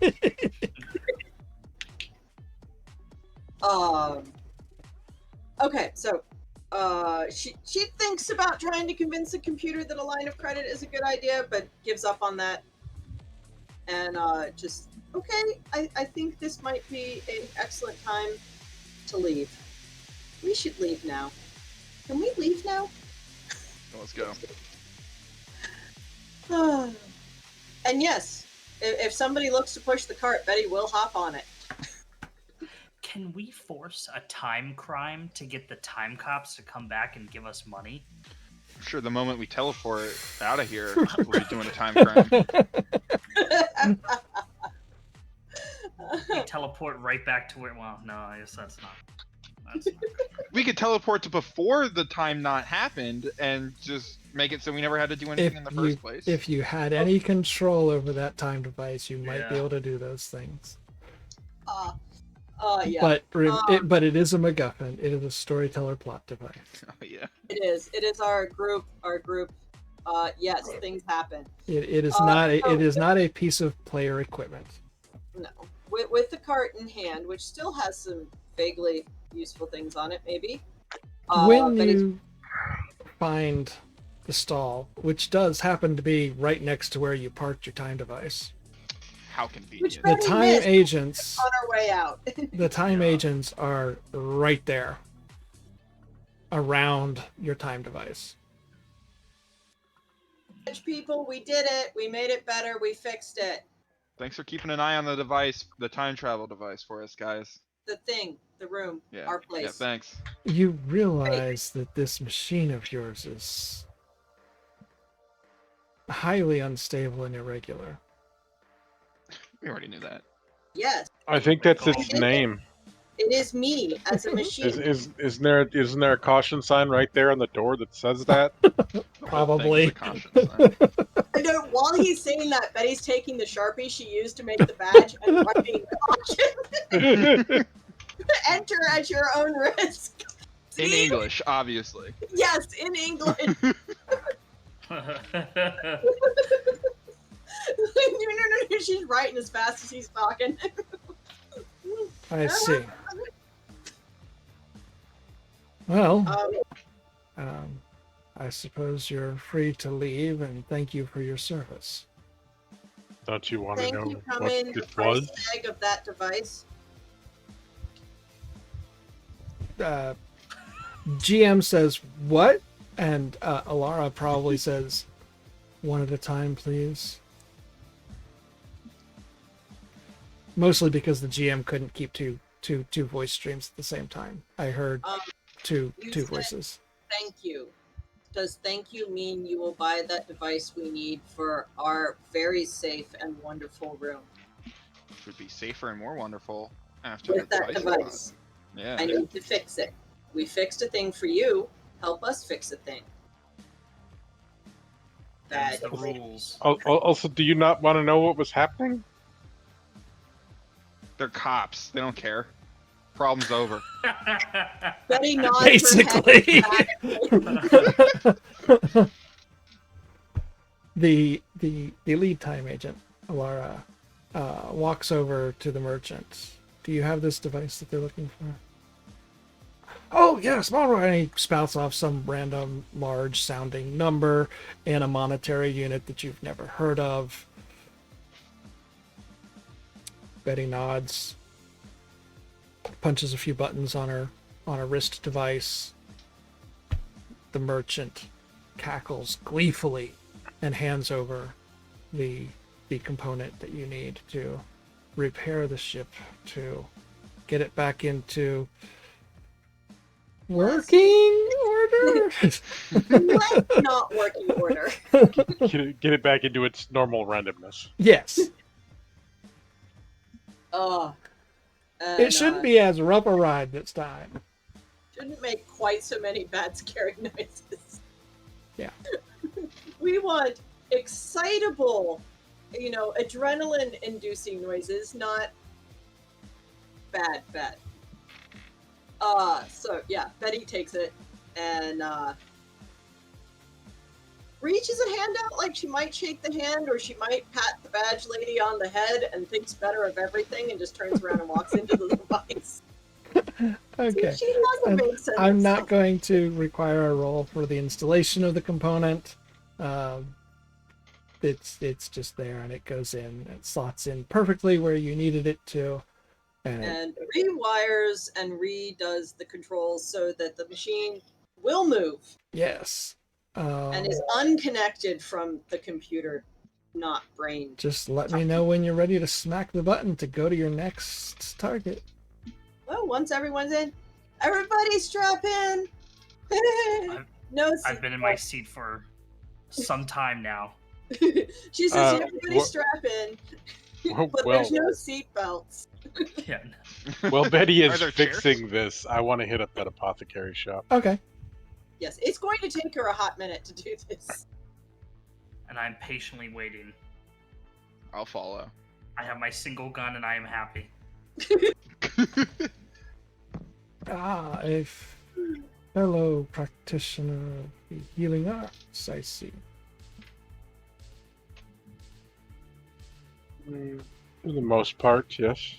Okay, so she thinks about trying to convince the computer that a line of credit is a good idea, but gives up on that. And just okay, I think this might be an excellent time to leave. We should leave now. Can we leave now? Let's go. And yes, if somebody looks to push the cart, Betty will hop on it. Can we force a time crime to get the time cops to come back and give us money? I'm sure the moment we teleport out of here, we'll be doing a time crime. We teleport right back to where. Well, no, I guess that's not. We could teleport to before the time not happened and just make it so we never had to do anything in the first place. If you had any control over that time device, you might be able to do those things. Yeah. But it is a MacGuffin. It is a storyteller plot device. Oh, yeah. It is. It is our group. Yes, things happen. It is not a piece of player equipment. No. With the cart in hand, which still has some vaguely useful things on it, maybe. When you find the stall, which does happen to be right next to where you parked your time device. How convenient. The time agents on our way out. The time agents are right there around your time device. People, we did it. We made it better. We fixed it. Thanks for keeping an eye on the device, the time travel device for us, guys. The thing, the room, our place. Yeah, thanks. You realize that this machine of yours is highly unstable and irregular. We already knew that. Yes. I think that's its name. It is me as a machine. Isn't there a caution sign right there on the door that says that? Probably. I know, while he's saying that, Betty's taking the Sharpie she used to make the badge and writing caution. Enter at your own risk. In English, obviously. Yes, in English. No, she's writing as fast as he's talking. I see. Well, I suppose you're free to leave, and thank you for your service. Don't you want to know what the it price was? tag of that device? GM says, what? And Alara probably says, one at a time, please. Mostly because the GM couldn't keep two voice streams at the same time. I heard two voices. Thank you. Does thank you mean you will buy that device we need for our very safe and wonderful room? Which would be safer and more wonderful after With the that device. Yeah. I need to fix it. We fixed a thing for you. Help us fix a thing. That's Bad. the rules. Also, do you not want to know what was happening? They're cops. They don't care. Problem's over. Betty nods Basically. her head back. The lead time agent, Alara, walks over to the merchant. Do you have this device that they're looking for? Oh, yes, all right. And he spouts off some random large sounding number and a monetary unit that you've never heard of. Betty nods, punches a few buttons on her wrist device. The merchant cackles gleefully and hands over the component that you need to repair the ship, to get it back into working order. Let's not working order. Get it back into its normal randomness. Yes. And, It shouldn't be as rough a ride this time. Shouldn't make quite so many bad scary noises. Yeah. We want excitable, adrenaline-inducing noises, not bad. So yeah, Betty takes it and reaches a hand out like she might shake the hand, or she might pat the badge lady on the head and thinks better of everything and just turns around and walks into the device. Okay. See, she doesn't make sense. I'm not going to require a roll for the installation of the component. It's just there and it goes in. It slots in perfectly where you needed it to. And rewires and redoes the controls so that the machine will move. Yes. And is unconnected from the computer, not brain. Just let me know when you're ready to smack the button to go to your next target. Well, once everyone's in, everybody strap in. No, I've been in my seat for some time now. She says, everybody strap in, but there's no seat belts. Yeah. Well, Betty Are is there fixing chairs? this. I want to hit up that apothecary shop. Okay. Yes, it's going to take her a hot minute to do this. And I'm patiently waiting. I'll follow. I have my single gun and I am happy. A fellow practitioner of the healing arts, I see. For the most part, yes.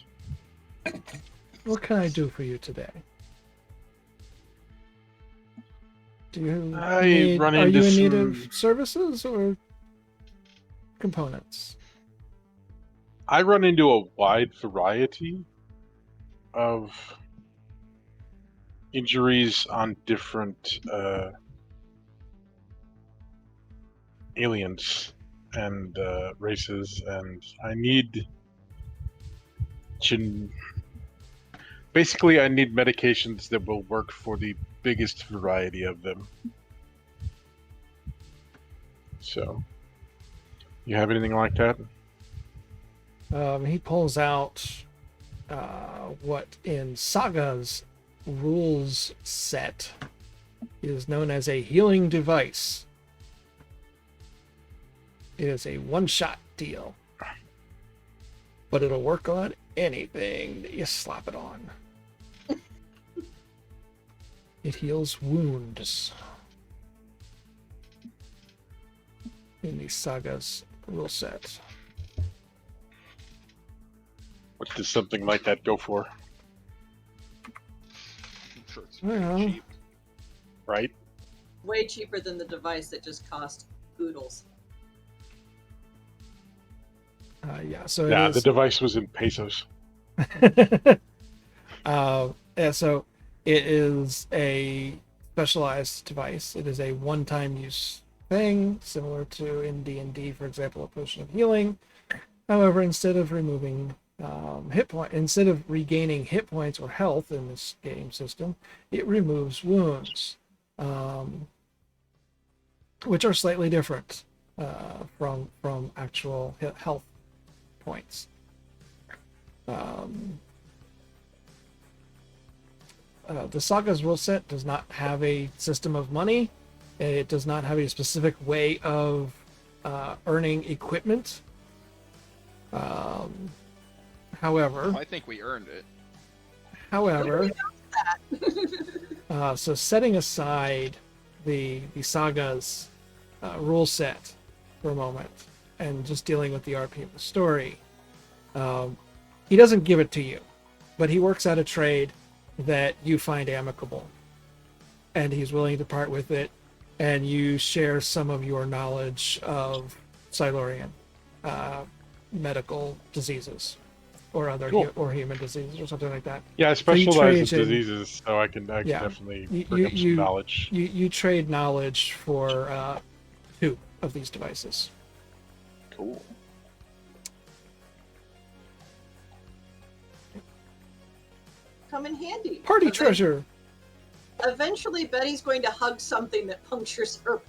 What can I do for you today? Do you I need, run are into you in need some- of services or components? I run into a wide variety of injuries on different aliens and races, and I need basically I need medications that will work for the biggest variety of them. So, you have anything like that? He pulls out what in Saga's rules set is known as a healing device. It is a one-shot deal, but it'll work on anything that you slap it on. It heals wounds in the Saga's rule set. What does something like that go for? I'm sure it's Well, cheap. Right? Way cheaper than the device that just cost oodles. yeah, so Yeah, it the is, device was in pesos. yeah, so it is a specialized device. It is a one-time use thing, similar to in D&D, for example, a potion of healing. However, instead of regaining hit points or health in this game system, it removes wounds, which are slightly different from actual health points. the Saga's rule set does not have a system of money. It does not have a specific way of earning equipment. However, I think we earned it. However, so setting aside the Saga's rule set for a moment and just dealing with the RP of the story, he doesn't give it to you, but he works out a trade that you find amicable, and he's willing to part with it, and you share some of your knowledge of Silurian medical diseases or other Cool. or human diseases or something like that. Yeah, I So you specialize in trade in- diseases, so I can Yeah. definitely You- bring up you- some knowledge. You trade knowledge for 2 of these devices. Cool. Come in handy. Party treasure. Eventually, Betty's going to hug something that punctures her.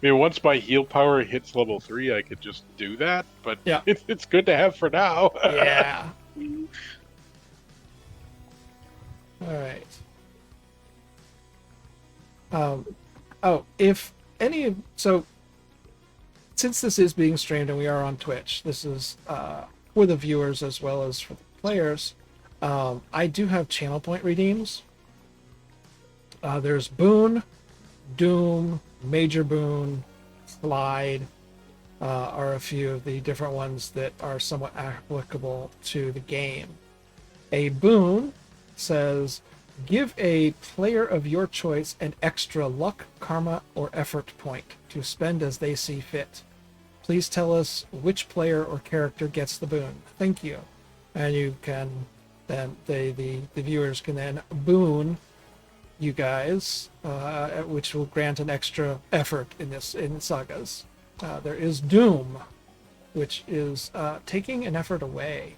I mean, once my heal power hits level 3, I could just do that, but Yeah. it's good to have for now. Yeah. All right. If any of since this is being streamed and we are on Twitch, this is for the viewers as well as for the players. I do have channel point redeems. There's Boon, Doom, Major Boon, Slide are a few of the different ones that are somewhat applicable to the game. A boon says, give a player of your choice an extra luck, karma, or effort point to spend as they see fit. Please tell us which player or character gets the boon. Thank you. And you can then the viewers can then boon you guys, which will grant an extra effort in Sagas. There is Doom, which is taking an effort away.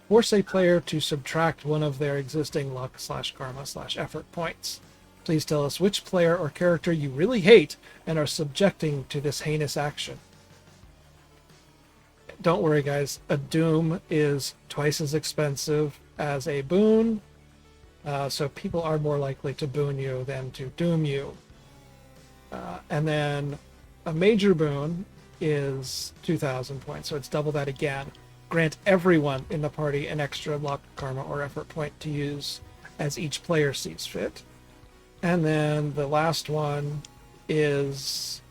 Force a player to subtract one of their existing luck / karma / effort points. Please tell us which player or character you really hate and are subjecting to this heinous action. Don't worry, guys. A Doom is twice as expensive as a boon, so people are more likely to boon you than to doom you. And then a major boon is 2,000 points, so it's double that again. Grant everyone in the party an extra luck, karma, or effort point to use as each player sees fit. And then the last one is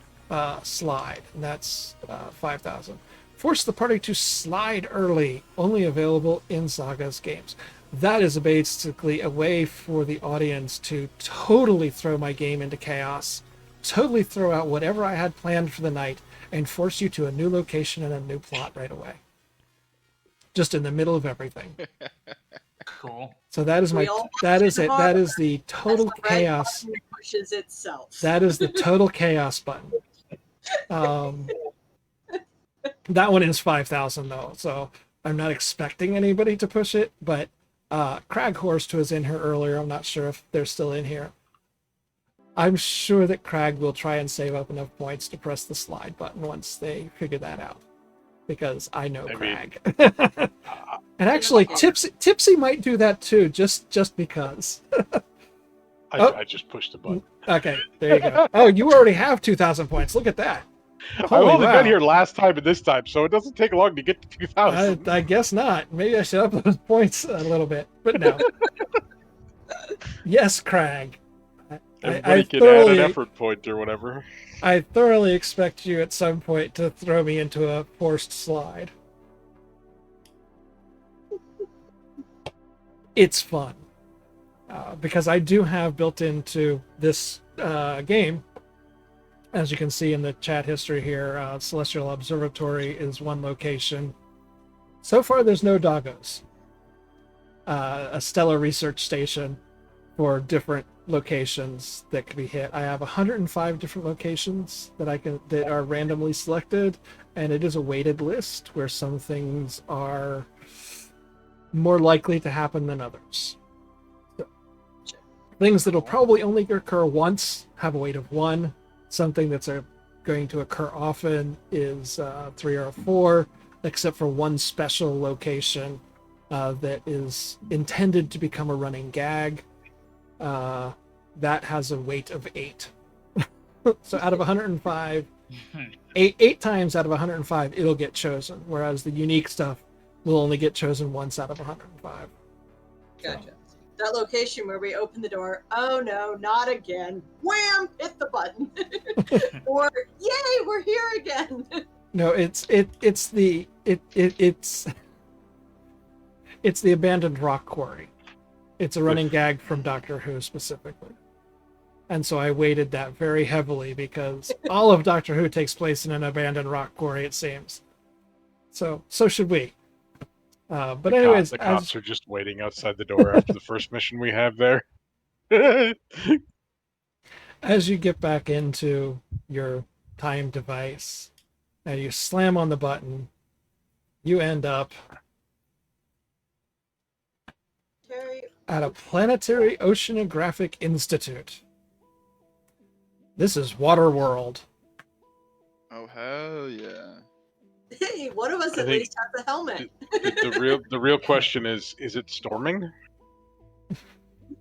slide, and that's 5,000. Force the party to slide early, only available in Saga's games. That is basically a way for the audience to totally throw my game into chaos, totally throw out whatever I had planned for the night, and force you to a new location and a new plot right away. Just in the middle of everything. Cool. So that is We my all that watch is it it. That is hard. the total That's the red chaos. button that pushes itself. That is the total chaos button. That one is 5,000 though, so I'm not expecting anybody to push it. But Craghorst was in here earlier. I'm not sure if they're still in here. I'm sure that Crag will try and save up enough points to press the slide button once they figure that out, because I know Crag. And actually, Tipsy might do that too, just because. I just pushed a button. Okay, there you go. Oh, you already have 2,000 points. Look at that. I've Holy only wow. been here last time and this time, so it doesn't take long to get to 2,000. I guess not. Maybe I should up those points a little bit, but no. Yes, Crag. Everybody can add an effort point or whatever. I thoroughly expect you at some point to throw me into a forced slide. It's fun. Because I do have built into this game, as you can see in the chat history here, Celestial Observatory is one location. So far, there's no doggos. A stellar research station for different locations that can be hit. I have 105 different locations that are randomly selected, and it is a weighted list where some things are more likely to happen than others. So, things that will probably only occur once have a weight of 1. Something that's going to occur often is 3 or 4, except for one special location that is intended to become a running gag. That has a weight of 8. So out of 105, eight times out of 105, it'll get chosen, whereas the unique stuff will only get chosen once out of 105. Gotcha. That location where we open the door, oh no, not again. Wham! Hit the button. Or yay, we're here again. No, it's the abandoned rock quarry. It's a running gag from Doctor Who specifically. And so I weighted that very heavily because all of Doctor Who takes place in an abandoned rock quarry, it seems. So should we. But anyways, the cops are just waiting outside the door after the first mission we have there. As you get back into your time device and you slam on the button, you end up at a planetary oceanographic institute. This is Waterworld. Oh hell yeah! Hey, one of us at least has a helmet. The real question is it storming?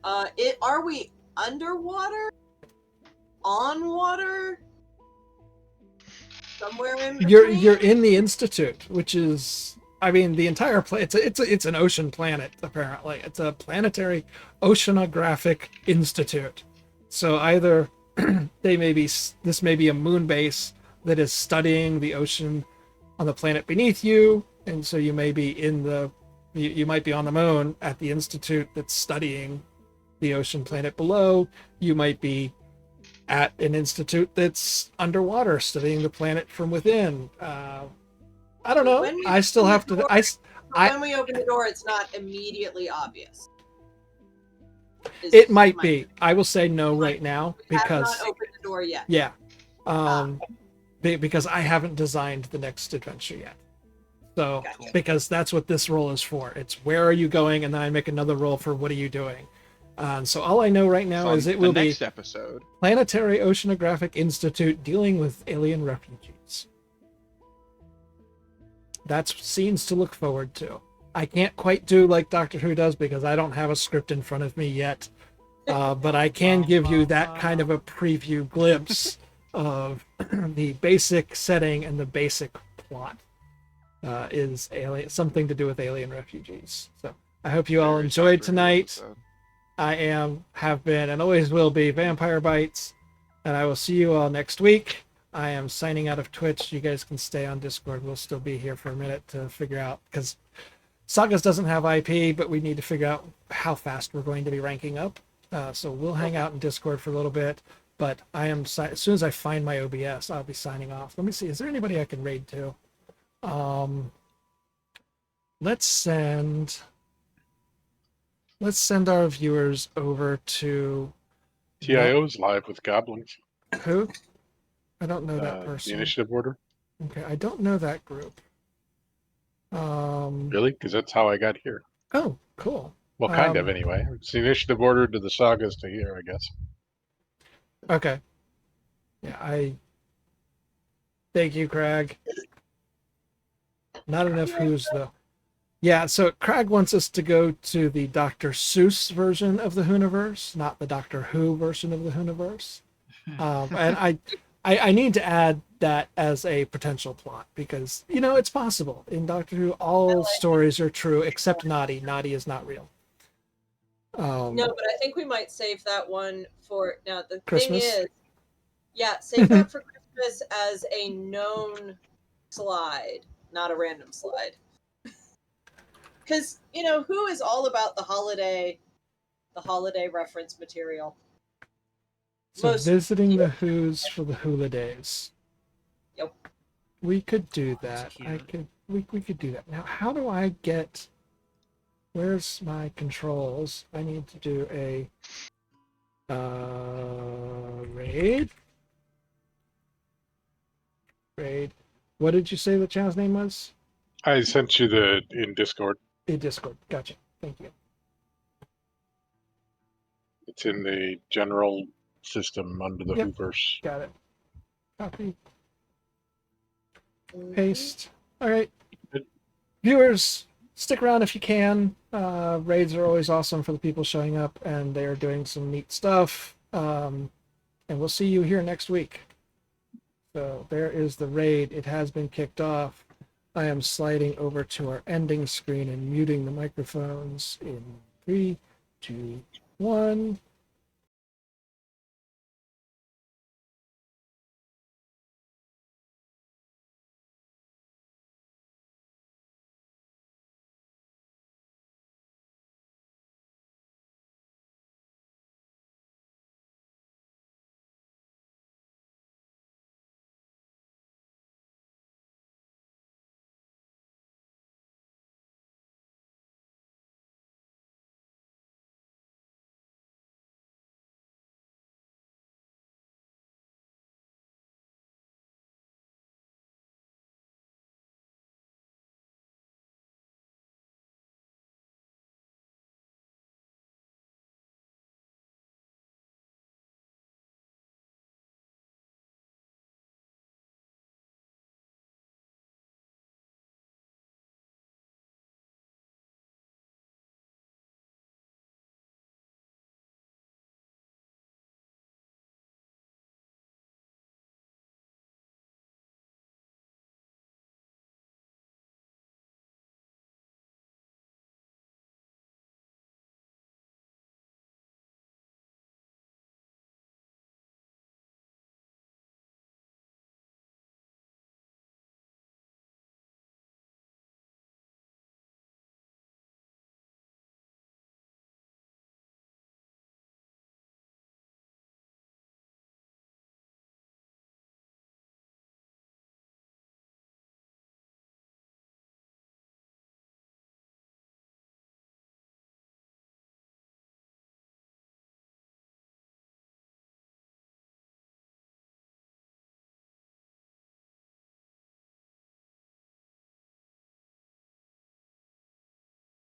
Are we underwater? On water? Somewhere in between? You're in the institute, which is, I mean, the entire planet. It's an ocean planet apparently. It's a planetary oceanographic institute. So either this may be a moon base that is studying the ocean on the planet beneath you, and so you may be you might be on the moon at the institute that's studying the ocean planet below. You might be at an institute that's underwater studying the planet from within. I don't know. I still have to. When we open the door, it's not immediately obvious. It might be. I will say no right now because have not opened the door yet. Yeah, because I haven't designed the next adventure yet. So Gotcha. Because that's what this roll is for. It's where are you going, and then I make another roll for what are you doing. So all I know right now is it will be next episode. Planetary Oceanographic Institute dealing with alien refugees. That's scenes to look forward to. I can't quite do like Doctor Who does because I don't have a script in front of me yet. But I can give you that kind of a preview glimpse of the basic setting and the basic plot is something to do with alien refugees. So I hope you all enjoyed tonight. I have been, and always will be Vampire Bites, and I will see you all next week. I am signing out of Twitch. You guys can stay on Discord. We'll still be here for a minute to figure out, because Sagas doesn't have IP, but we need to figure out how fast we're going to be ranking up. So we'll hang out in Discord for a little bit, but as soon as I find my OBS, I'll be signing off. Let me see. Is there anybody I can raid to? Let's send our viewers over to TIO's live with goblins. who? I don't know that person. The initiative order. Okay, I don't know that group. Really? Because that's how I got here. Oh, cool. Well, kind of anyway. It's the initiative order to the sagas to here, I guess. Okay. Yeah, thank you, Craig. Not enough who's though. Yeah, so Craig wants us to go to the Dr. Seuss version of the Whoniverse, not the Doctor Who version of the Whoniverse. And I need to add that as a potential plot because, it's possible. In Doctor Who, all stories are true except Naughty. Naughty is not real. No, but I think we might save that one for now. The Christmas? thing is, save that for Christmas as a known slide, not a random slide. Because Who is all about the holiday reference material. So visiting the Who's for the Hula Days. Yep. We could do that. We could do that. Now, how do I get? Where's my controls? I need to do a raid. Raid. What did you say the channel's name was? I sent you in Discord. In Discord. Gotcha. Thank you. It's in the general system under the Whoverse. Got it. Copy. Paste. All right. Viewers, stick around if you can. Raids are always awesome for the people showing up, and they are doing some neat stuff. And we'll see you here next week. So there is the raid. It has been kicked off. I am sliding over to our ending screen and muting the microphones in 3, 2, 1.